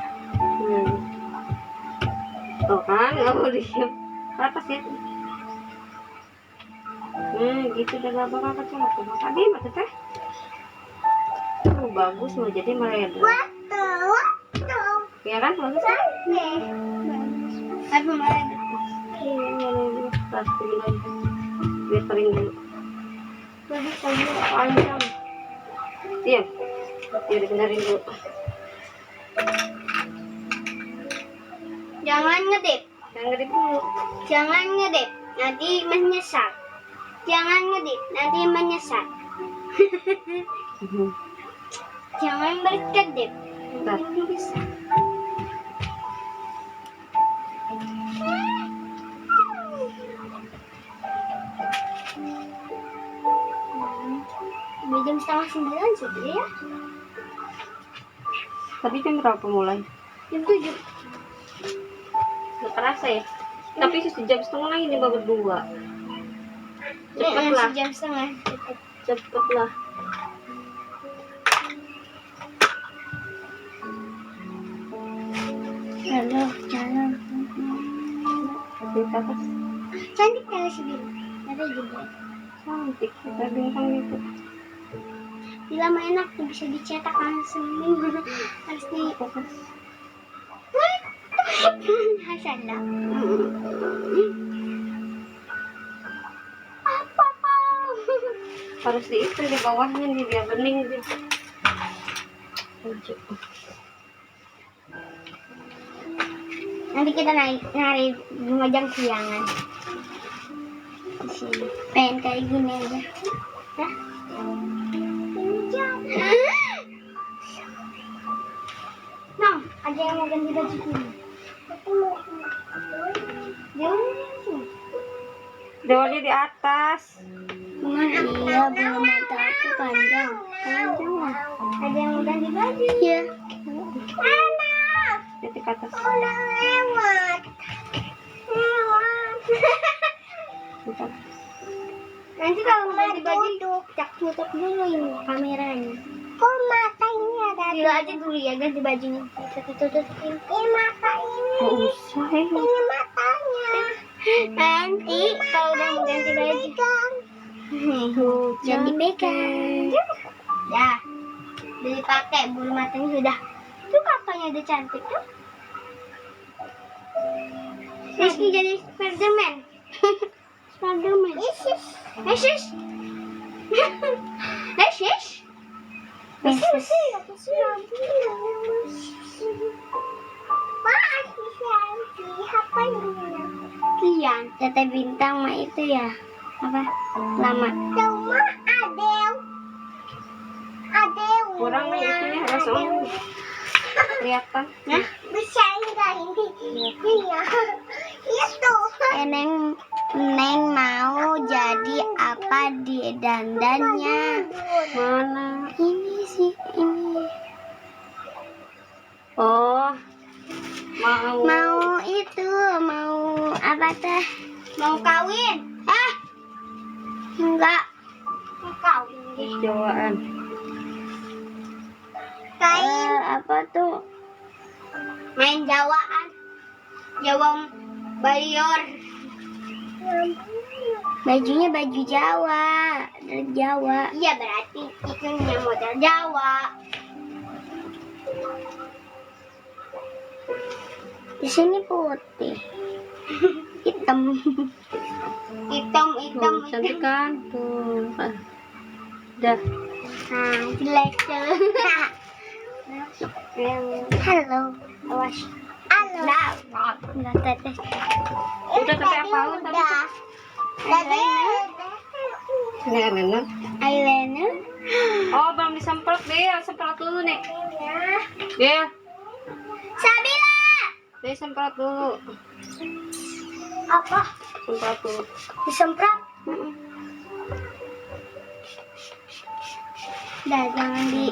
Tuh kan, nggak mau diem. Ke atas ya. Gitu udah gak bakal kecil. Tadi mata teh. Bagus mau jadi meredah. Ya kan, bagus kan? Tapi malah Iya, plastikin aja. Biar kering dulu. Bagus aja, panjang. Iya, biar dibenerin dulu. jangan ngedip. Jangan ngedip dulu. Jangan ngedip. Nanti menyesal. Jangan ngedip. Nanti menyesal. Jangan berkedip. Bentar. Nanti bisa. Udah jam 8:30 sudah ya. Tadi jam berapa mulai? Jam 7. Gak kerasa ya? Tapi sejam setengah ini baru berdua. Cepet lah, Jam setengah. cepet lah. Halo, jalan. Di atas Cantik kali sih dia. Ada juga. cantik, kita bintang gitu. Bila mah enak tuh bisa dicetak langsung. Harus di Fokus. Hasanlah. Apa kau? Harus diikat di bawahnya nih biar bening dia. Lanjut. Nanti kita nyari bunga jangkriangan di sini. Pengen kayak gini aja. Hah? Nah, ada yang mau ganti baju dulu. Dewannya di atas. Iya, belum mata aku panjang. Panjang lah. Ada yang mau ganti baju? Iya. Anak. Jadi ke atas. Udah lewat. Lewat. Bentar. Nanti kalau mau ganti baju, cak tutup dulu ini kameranya. Kok matanya ada? Gila aja dulu ya ganti bajunya. Tutupin. Ini mata ini. Gak usah ya. Ini matanya. Nanti kalau udah mau ganti baju, jangan dipegang. Dah, udah dipakai bulu matanya sudah. Tuh kakaknya udah cantik tuh. Rizky jadi Spiderman. Spiderman. Yesus. Yesus. Yesus. Yesus. Kian, Tete Bintang mah itu ya apa? Lama. Cuma Adeu. Kurang nih itunya langsung kelihatan. Nah, bisa enggak ini? Iya. Itu. Neng mau jadi apa di dandannya? Mana? Ini sih ini. Oh, mau Mau apa teh? Mau kawin? Enggak. Mau kawin. Jawaan. Apa tuh? Main Jawaan. Jawa Bayor. Bajunya baju Jawa, dari Jawa. Iya berarti itunya model Jawa. Di sini putih, hitam, hitam. Cantik kan? Tuh. Dah. Nah, jelek. Halo, awas. Halo. Nggak tetes. Udah tapi apa? Eyeliner. Eyeliner. Oh, belum disemprot deh. Semprot dulu nih. Dia. Sabila. Dia semprot dulu. Apa? Semprot dulu. Disemprot. Dah, jangan di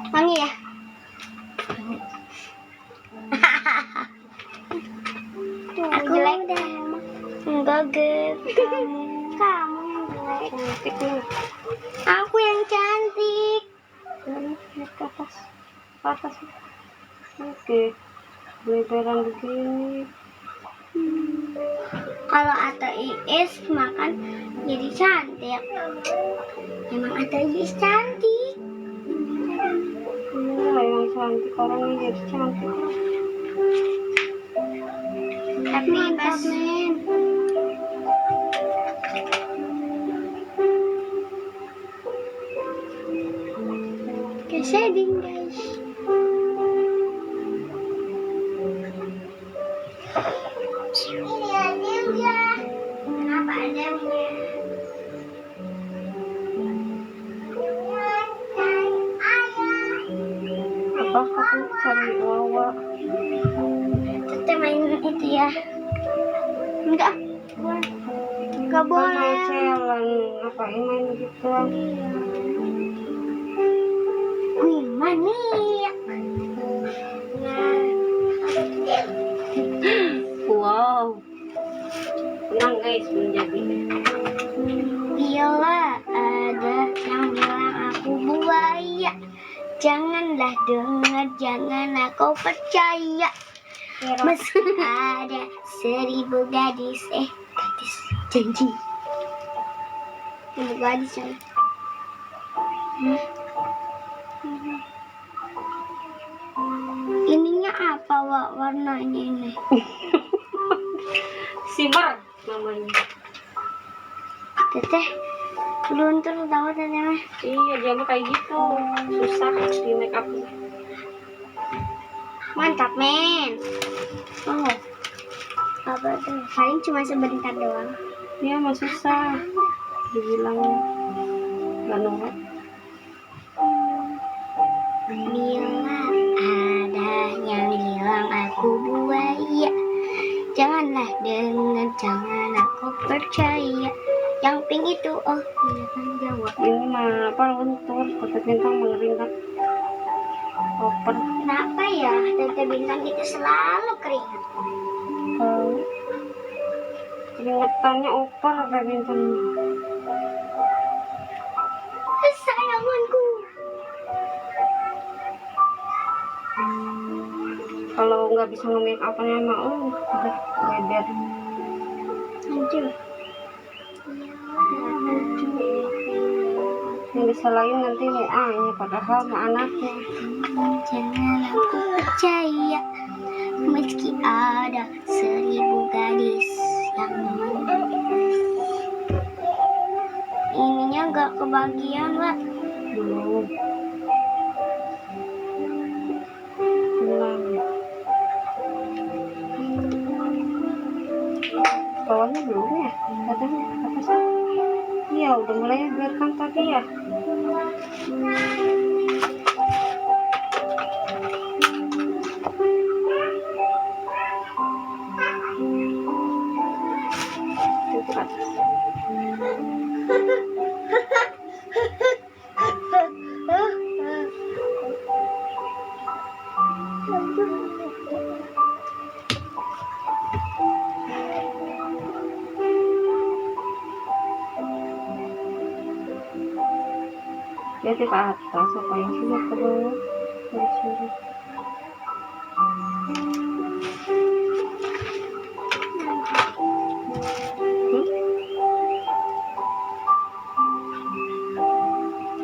wangi ya. Aku jelek dah. Enggak, kamu yang jelek. Cantik nih. Aku yang cantik. Lihat ke atas. Ke atas. Oke. Beleberan begini. Kalau Atta Iis makan jadi cantik. Emang Atta Iis cantik. Iya, yang cantik orangnya jadi cantik. Tapi pas ke shading guys. Ini ademnya. Kenapa ademnya? Apa kamu cari Wawa? Kita main itu ya. Enggak. Enggak Mau boleh. challenge. Ngapain main gitu? Wih, manik. Wow. Tenang guys, menjadi. Bila ada yang bilang aku buaya, janganlah dengar, jangan aku percaya. Meski ada 1000 gadis, gadis janji. 1000 gadis ya. Ininya apa warnanya ini? Simmer namanya. Teteh, luntur tahu teteh mah. Iya, jangan kayak gitu. Susah di make up. Mantap men. Oh, apa tuh? Paling cuma sebentar doang. Dia mah susah. Dibilang nggak nurut. Bila ada yang bilang aku buaya, janganlah dengar, jangan aku percaya. Yang pink itu, oh iya kan Jawa. Ini mah apa luntur? Kota bintang mengeringat. Open. Kenapa ya Tete Bintang itu selalu keringat? Keringetannya over kayak bintang. Kesayanganku. Kalau nggak bisa nge-make up-nya mah udah beder. Hancur. Yang bisa lain nanti muanya padahal mah anaknya. Jangan aku percaya, meski ada 1000 gadis yang ininya gak kebagian lah. Belum. Tenang. Balonnya belum ya? Katanya apa sih? Iya, udah mulai biarkan tadi ya. Itu kan. Jadi ke atas supaya sini ke bawah. Dari sini.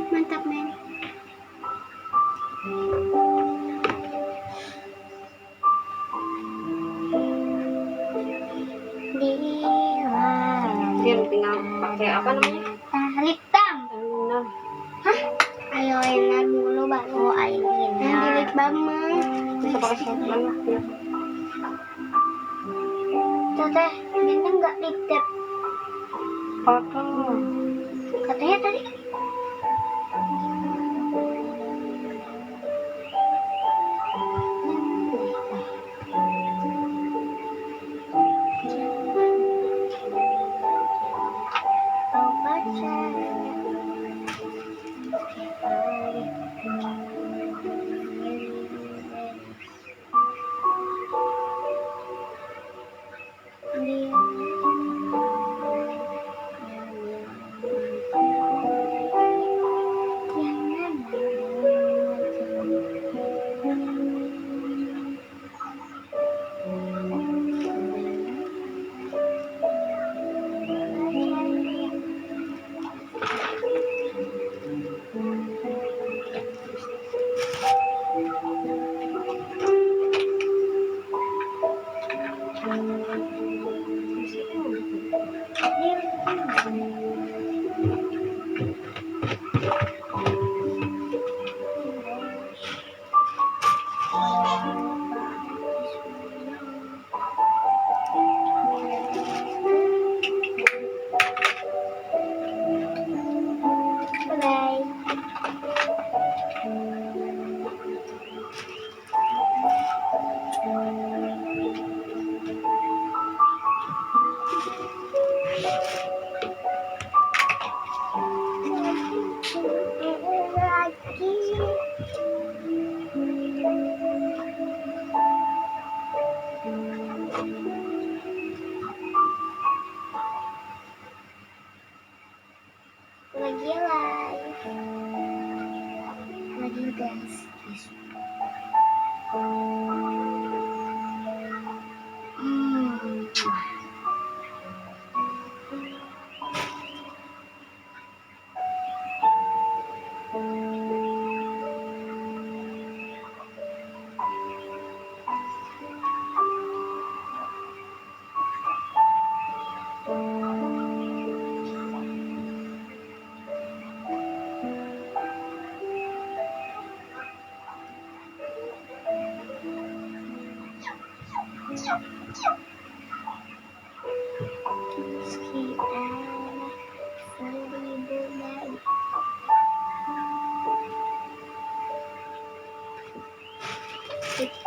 Mantap, men. Dia tinggal pakai apa namanya? Hitam. Nah, Hah? Eyeliner dulu baru eyeliner. Yang di lip balm. bisa pakai sabun lah. Ya. Teteh, bintang nggak lip tip? Kotor. Katanya tadi. Oh, pacar. Lagi live. Lagi guys.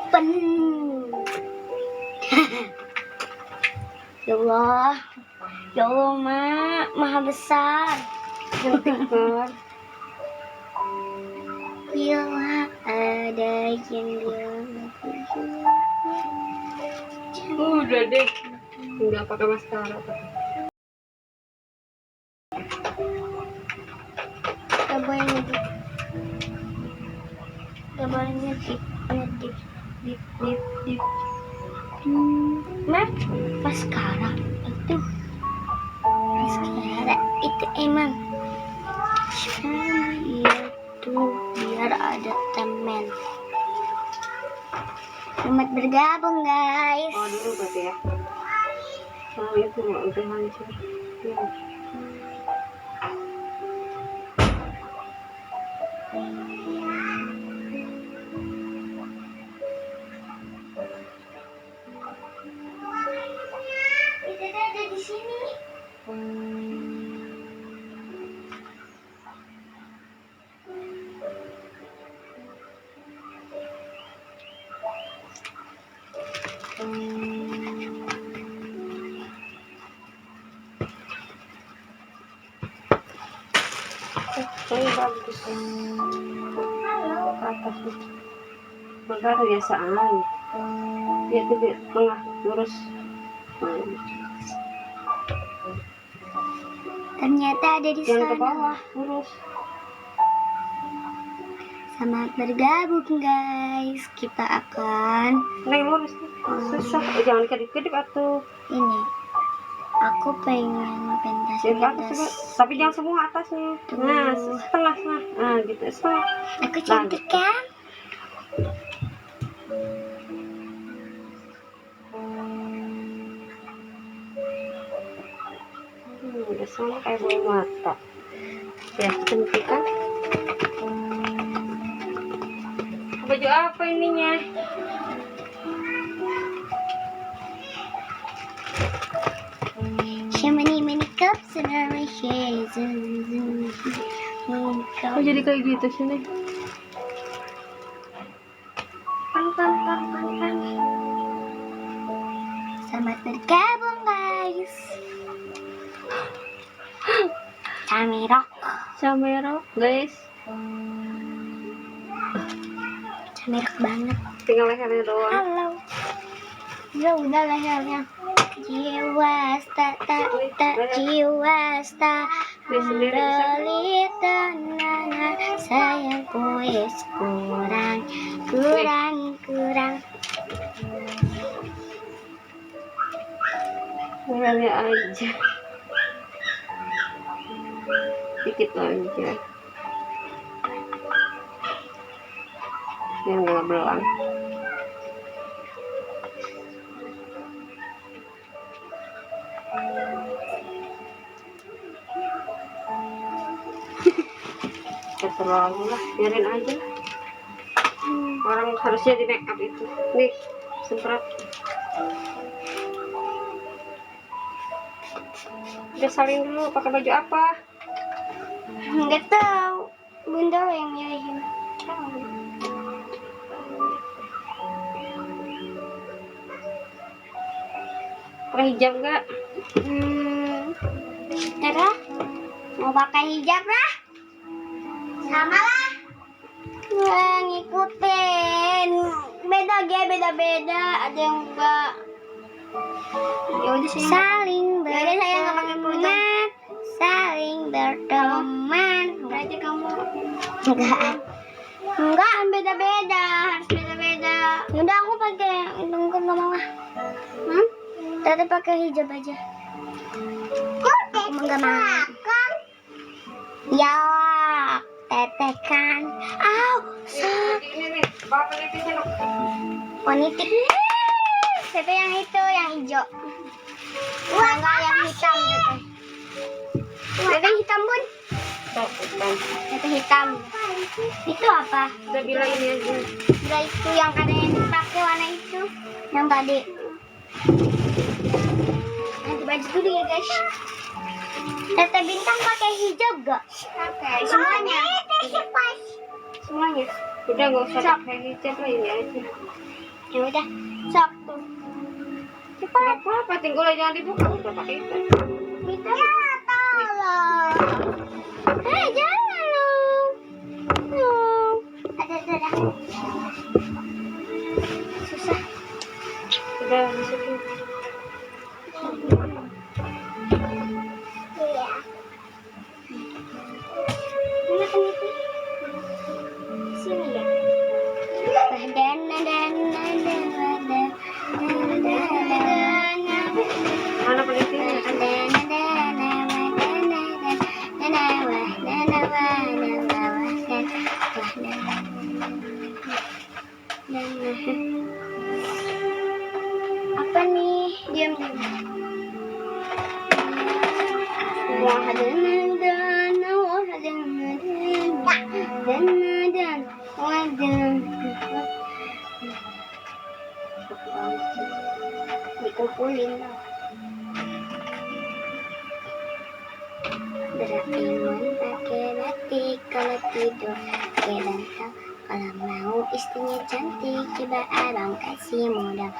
Penuh. Ya Allah, ya Allah, Mak, maha besar. Stiker. Bila ada yang bilang Udah deh. Tinggal pakai maskara. gak boleh ngedip, gak boleh ngedip, dip. Mak, maskara itu emang itu biar ada temen. Selamat bergabung guys. Oh dulu berarti ya. Oh itu nggak udah hancur. Ya. Tidak ada di sini. Ini bagus. Ke atas tuh. Magkano ya saan? Dia tuh di tengah lurus. Ternyata ada di Yang ke sana. bawah lurus. Selamat bergabung guys. Kita akan Neng lurus. Susah. Jangan kedip-kedip atuh. ini. Aku pengen Yang ke atas pentas. coba. Tapi jangan semua atasnya. Nah, setengah. Nah, gitu setengah. Aku cantik kan? Udah sama kayak bulu mata. Ya, cantik kan? Baju apa ininya? So many cups in our shares. Kok jadi kayak gitu sih nih? Selamat bergabung guys. Camirok. Camerok guys. Camirok banget. Tinggal lehernya doang. Halo. Ya udah lehernya. Jiwa Dia sendiri bisa. Belita nana sayangku es kurang. Lehernya aja. Dikit aja. Biar nggak belang. Ya terlalu lah, biarin aja. Orang harusnya di make up itu. Nih, semprot. Udah salin dulu, pakai baju apa? Nggak tahu. Bunda yang milihin. Pakai hijab nggak? Terus mau pakai hijab lah. Sama lah. Wah, ngikutin. Beda. Ada yang enggak. Ya udah sih. Saling berteman. Saling berteman. Berarti kamu Enggak, beda-beda. Harus beda-beda. Udah aku pakai hidung ke mama. Tadi pakai hijab aja. Aku enggak mau. Ya, teteh kan. ini nih, bawa penitisan. Ponitik. Teteh yang itu, yang hijau. Enggak yang hitam, teteh. Teteh hitam, Bun. Teteh hitam. Itu apa? Udah bilang ini aja. Udah itu yang katanya dipakai warna itu. Yang tadi. Nanti baju dulu ya, guys. Teteh Bintang pakai hijab gak? Pakai. Semuanya. Semuanya. Udah nggak usah pakai hijab lah, ini aja. Ya udah, sok tuh. Nggak apa-apa, tinggal jangan dibuka. Udah pakai itu. Itu. Ya, tolong. Jangan dong. Ada. Susah. Udah masukin. Iya. Mana kan itu? Sini ya. Mana penitisannya? Apa nih? Diam. Dikumpulin. Beraimon pakai batik kalau tidur pakai bantal. Kalau mau istrinya cantik coba abang kasih modal.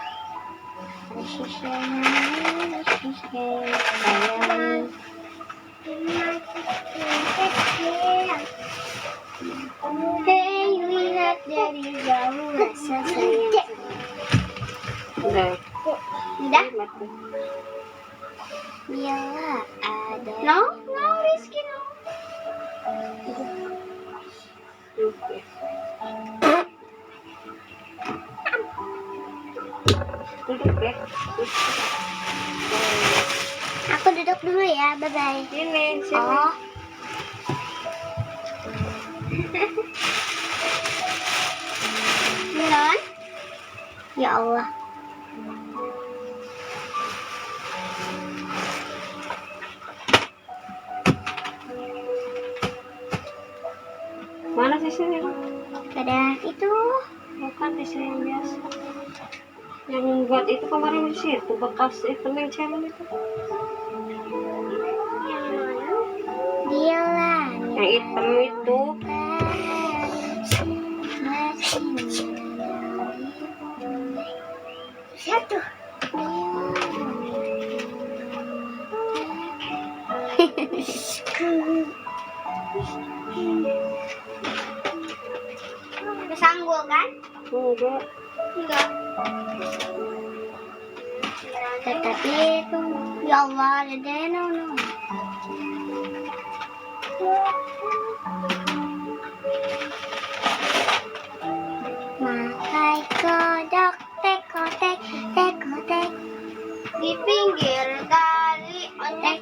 Sayang. dari jauh rasa sayang. Udah. Udah? Bila ada. No, Rizky, no. Oke. Duduk ya. Aku duduk dulu ya, bye-bye. Sini, sini. Oh. Belum? Ya Allah. Mana tisu nya? Ada itu. Bukan tisu yang biasa. Yang buat itu kemarin di situ bekas itu yang channel itu. Dia lah. Yang hitam itu. Satu. Kesanggul kan? Enggak. Enggak. Tetapi itu, ya Allah, ada no. Makai kodok, tek, di pinggir kali, tek.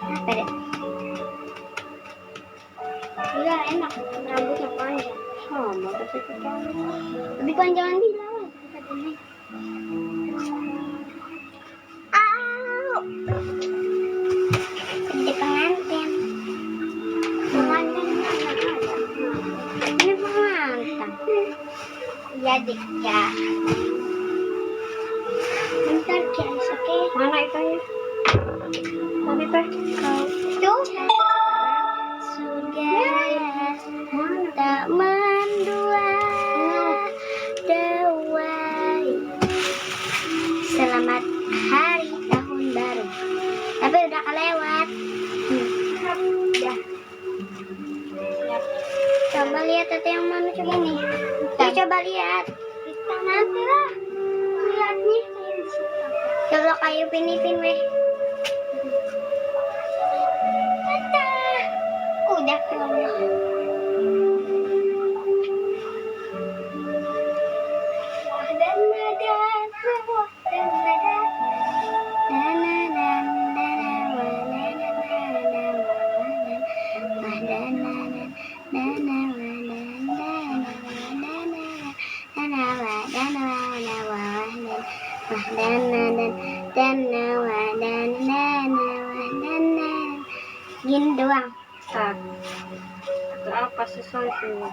Apa deh? Iya enak, rambutnya panjang. Sama tapi kita. Lebih panjangan bilang katanya. Au. Jadi pengantin. Pengantin mana ada? Ini pengantin. Jadi ya. Bentar guys, oke? Mana itunya? Mana teh? Tuh. Sudah tak mendua dawai. Selamat hari tahun baru. Tapi udah kelewat. Udah. Coba lihat tete yang mana coba nih. Ya, coba lihat. Kita nanti lah lihatnya. Coba kayu pinipin weh. Tata. Udah keluar. Gini doang. Tak. Itu apa sesuai sini?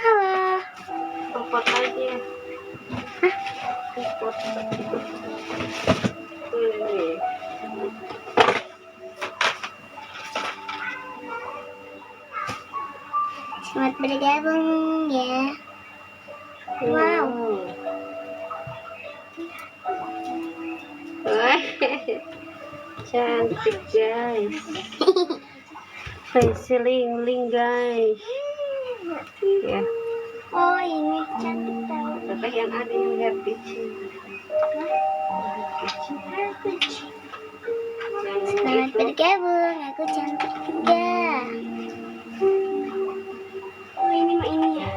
Halo. Tempat aja. Tempat. Ini. Selamat bergabung ya. Wow. Cantik guys. Face link guys. Ya. Oh ini cantik tahu. Tapi yang ada yang happy sih. Selamat bergabung, aku cantik juga. Oh ini mah ini ya.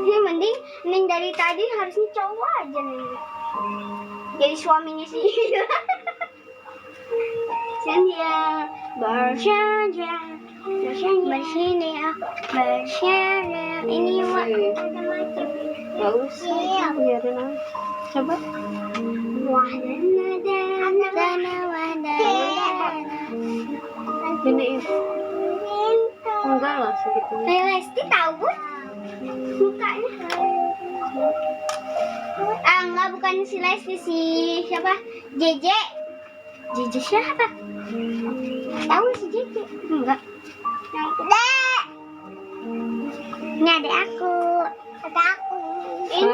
Ini mending Neng dari tadi harusnya cowok aja nih. Jadi suaminya sih. Sandia bersandra bersini bersandra ini macam-macam. Gak usah, biarin aja. Coba. Giniin. Enggak lah segitunya. Lesti tahu mukanya. Enggak, bukan si Lesti, si siapa? Jeje siapa? Tahu si Jeje? Enggak. Yang ini adek aku. Ini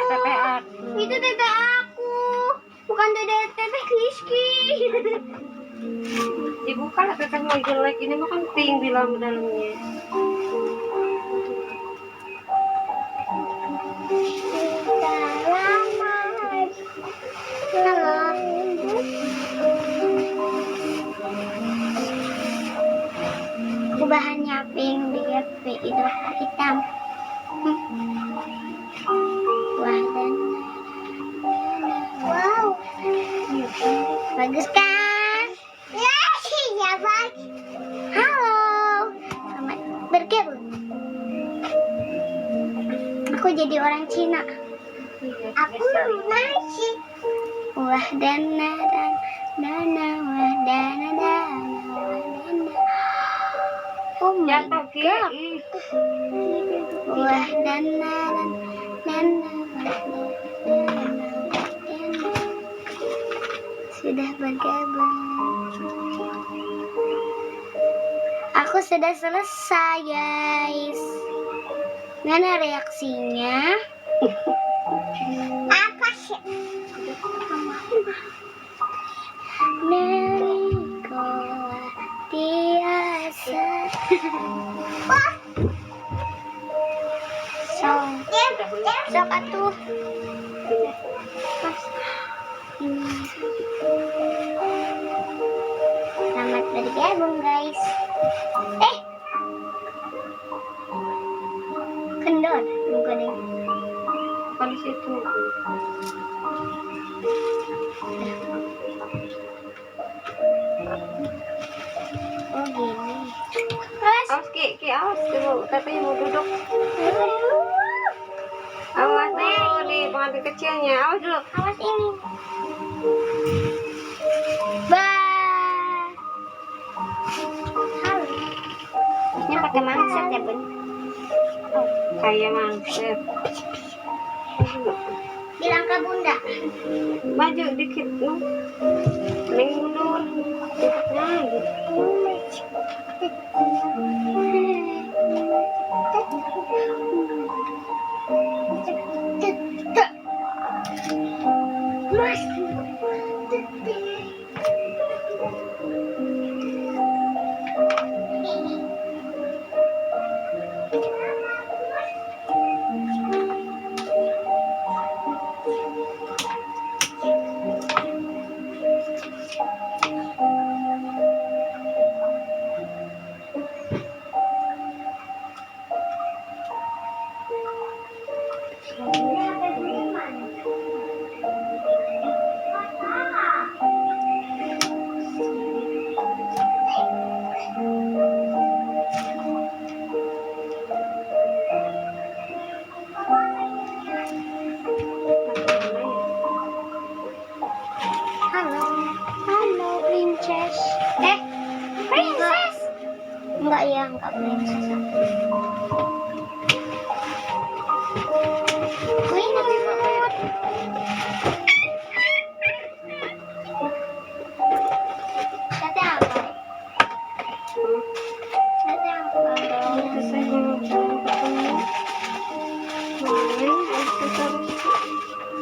Teteh aku. itu teteh aku, bukan teteh Rizky. Dibuka lah teteh mau jelek. Ini mah kan pink bilang dalamnya. Halo. Bahannya pink, dia pink itu hitam. Wah, dan wow, bagus kan? Ya, iya bagus. Halo, selamat bergabung. Aku jadi orang Cina. Aku nasi. Wah dana wah dana wah dana. Oh my Jatuh Ki. god. Ih. Wah dana sudah bergabung. Aku sudah selesai guys. Mana reaksinya? Apa sih? Mereka biasa. Wah. Sok atuh. Selamat bergabung guys. Kendor, bukan ini. Bukan di situ. Oh gini. Mas. Awas Ki, awas dulu. Teteh mau duduk. Awas dulu di pengantin kecilnya. Awas dulu. Awas ini. Bye. Halo. Ini pakai manset ya bun? Kayak manset. Bilang ke bunda. Maju dikit no. Neng mundur. Nah, gitu. Mas. Halo, princess. Princess. Enggak ya, enggak princess. Winut. Tete apa? Tete apa?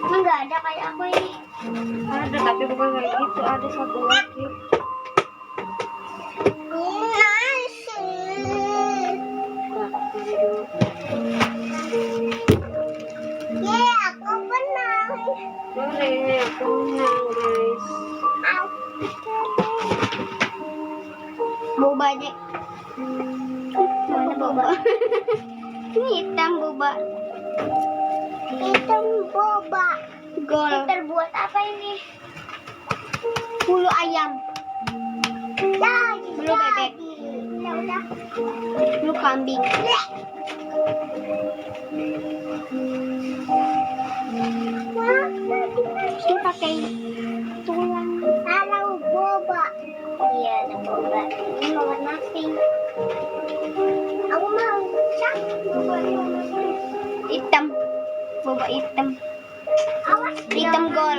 Enggak ada kayak aku ini. Ada tapi bukan kayak gitu. Ada satu lagi. Aku menang. Boleh, aku menang guys. Bobanya. Mana boba? Ini hitam boba. Hitam boba. Gol. Ini terbuat apa ini? Bulu ayam. Bulu bebek. Bulu kambing. Ini pakai tulang. Kalau boba. Iya, ada boba. Ini mau warna pink. Aku mau. Hitam. Boba hitam. Hitam gol.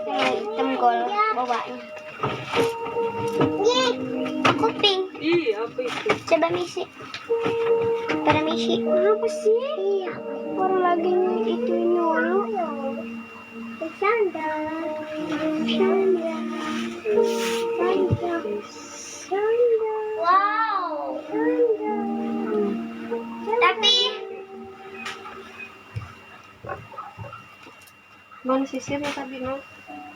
Hitam gol bobanya. Aku pink. Ih, apa itu? Coba misi. Pada isi. Apa sih? Iya. Orang lagi itu dulu. Bercanda. Bercanda. Bercanda. Wow. Tapi Mana sisirnya tadi, no?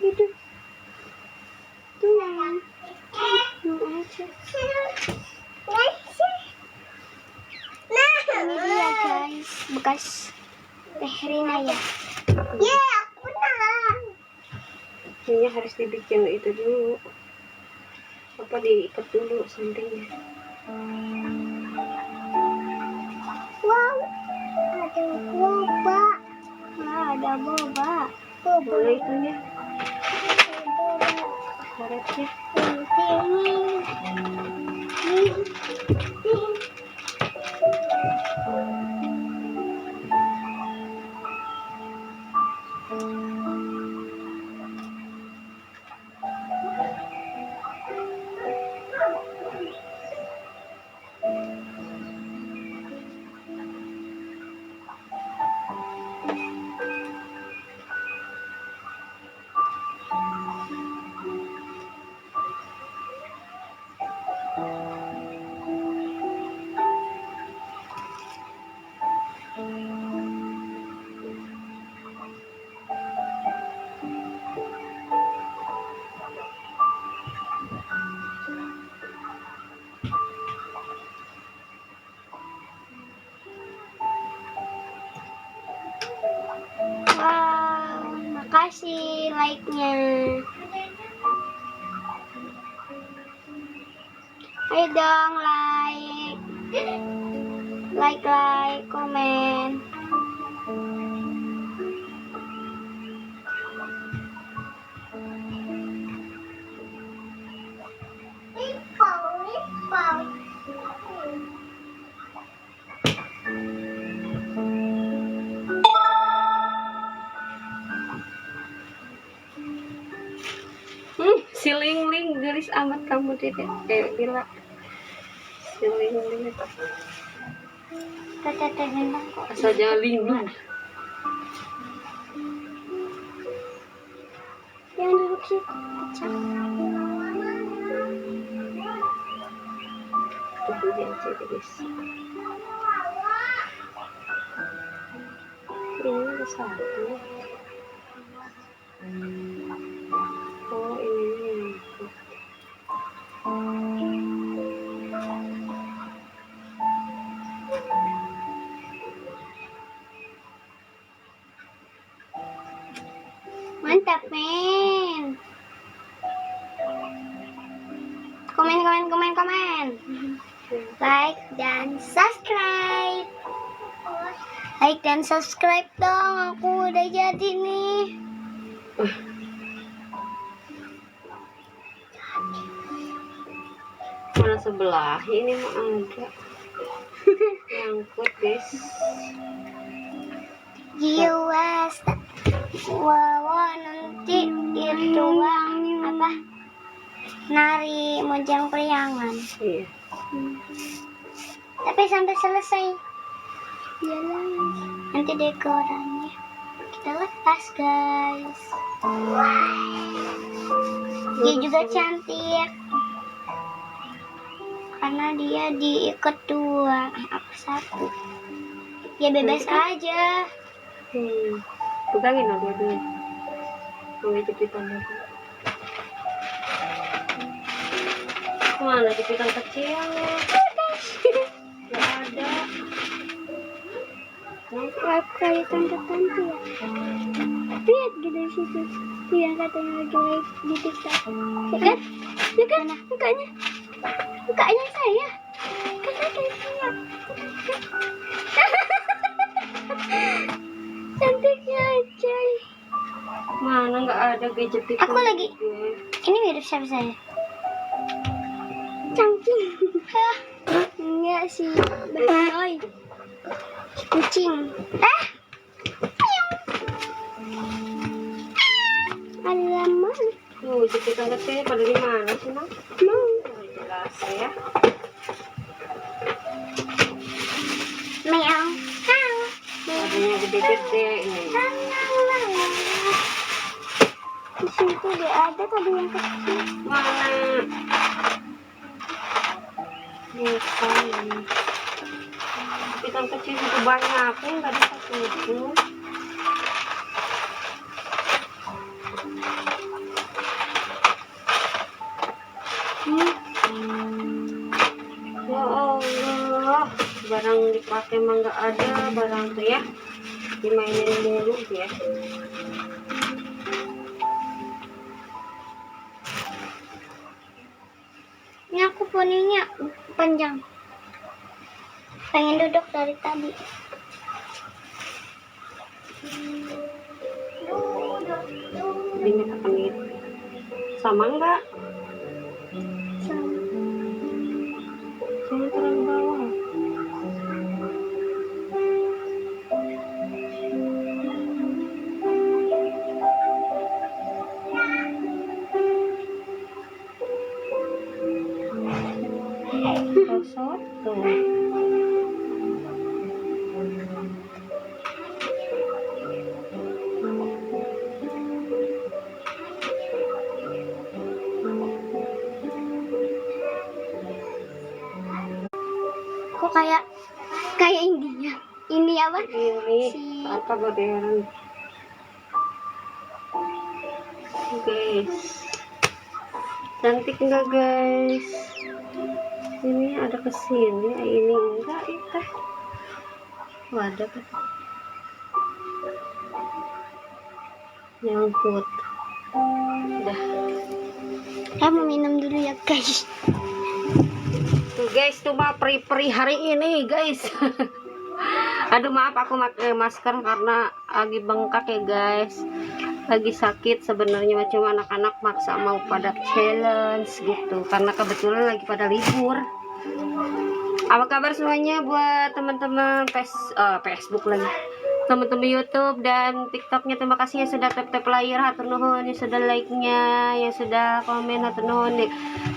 itu tuh yang aja. Ini dia guys, bekas Teh Rina ya. Aku tahu. Kayaknya harus dibikin itu dulu. Apa diikat dulu sampingnya. Wow, ada boba. Ada boba. Mana itunya? Karetnya. Wow, makasih like-nya. Ayo dong like, komen. Siling-ling gelis amat kamu tidak kayak gila. Siling-ling Teteh gendang kok. asal jangan ling-ling. Yang duduk sih pecah. Itu dia aja guys. Ini ada satu. Oh ini nyangkut. Mantap men. Komen. Like dan subscribe. Like dan subscribe dong. Aku udah jadi nih. Mana sebelah ini mah ada. Nyangkut guys. Jiwa wawa nanti itu apa? Nari mojang priangan. Iya. Tapi sampai selesai. Jalan. Nanti dekorannya kita lepas guys. Dia juga cantik karena dia diikat dua, aku satu. Ya bebas aja. Pegangin lah dua-duanya. Mau jepitannya. Mana jepitan kecilnya? Gak ada. Kayak tante-tante ya. Lihat gitu di situ. Dia katanya lagi live di TikTok. Ya kan? Mukanya saya. Kan saya. Cantiknya coy. Mana nggak ada gadget itu? Aku lagi. Ini mirip siapa saya? Cantik. Enggak sih. Betul. Kucing. Alamak. Tuh, jepitan kecilnya pada di mana sih, Nak? Mau. Jelas ya. gede-gede ini. Di situ deh ada tadi yang kecil. Mana? Bukan. Ikan kecil itu banyak, nggak bisa itu. Ya Allah, barang dipakai mah nggak ada barang tuh ya, dimainin dulu ya. Ini aku poninya panjang. Pengen duduk dari tadi. Ini akan itu sama nggak? Jangan terlalu bawah. Kosong tuh. Kok kayak India. Ini apa? Ini apa modern? Guys, cantik nggak guys? Ini ada kesini, ini enggak itu. Wadah kan? Nyangkut. Udah. Kamu minum dulu ya guys. Tuh guys, tuh mah peri-peri hari ini guys. Aduh maaf aku pakai masker karena lagi bengkak ya guys. Lagi sakit sebenarnya, cuma anak-anak maksa mau pada challenge gitu karena kebetulan lagi pada libur. Apa kabar semuanya buat teman-teman Facebook lagi, teman-teman YouTube dan TikToknya? Terima kasih yang sudah tap layar, hatur nuhun, yang sudah like-nya, yang sudah komen, hatur nuhun.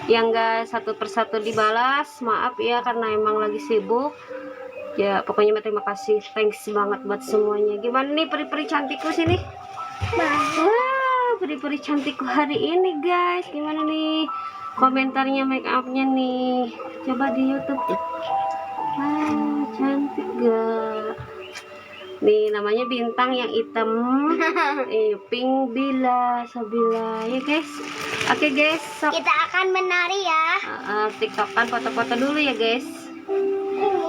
Yang enggak satu persatu dibalas, maaf ya karena emang lagi sibuk. Ya pokoknya terima kasih, thanks banget buat semuanya. Gimana nih peri-peri cantikku sini? Wah, peri-peri cantikku hari ini guys. Gimana nih komentarnya, make upnya nih? Coba di YouTube. Wah, cantik gak? Nih namanya bintang yang hitam. Pink bila sabila ya guys. Oke guys, sok. Kita akan menari ya. TikTokan foto-foto dulu ya guys.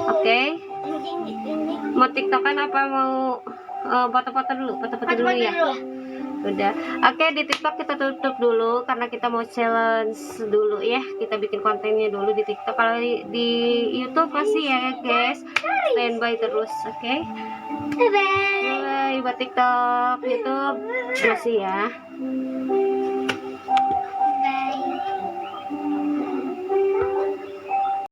Oke. Mau TikTokan apa mau foto-foto dulu? Foto-foto dulu ya. Udah. Oke, di TikTok kita tutup dulu karena kita mau challenge dulu ya. Kita bikin kontennya dulu di TikTok. Kalau di YouTube masih ya guys. Standby terus, oke? Bye bye. Bye buat TikTok, YouTube masih ya.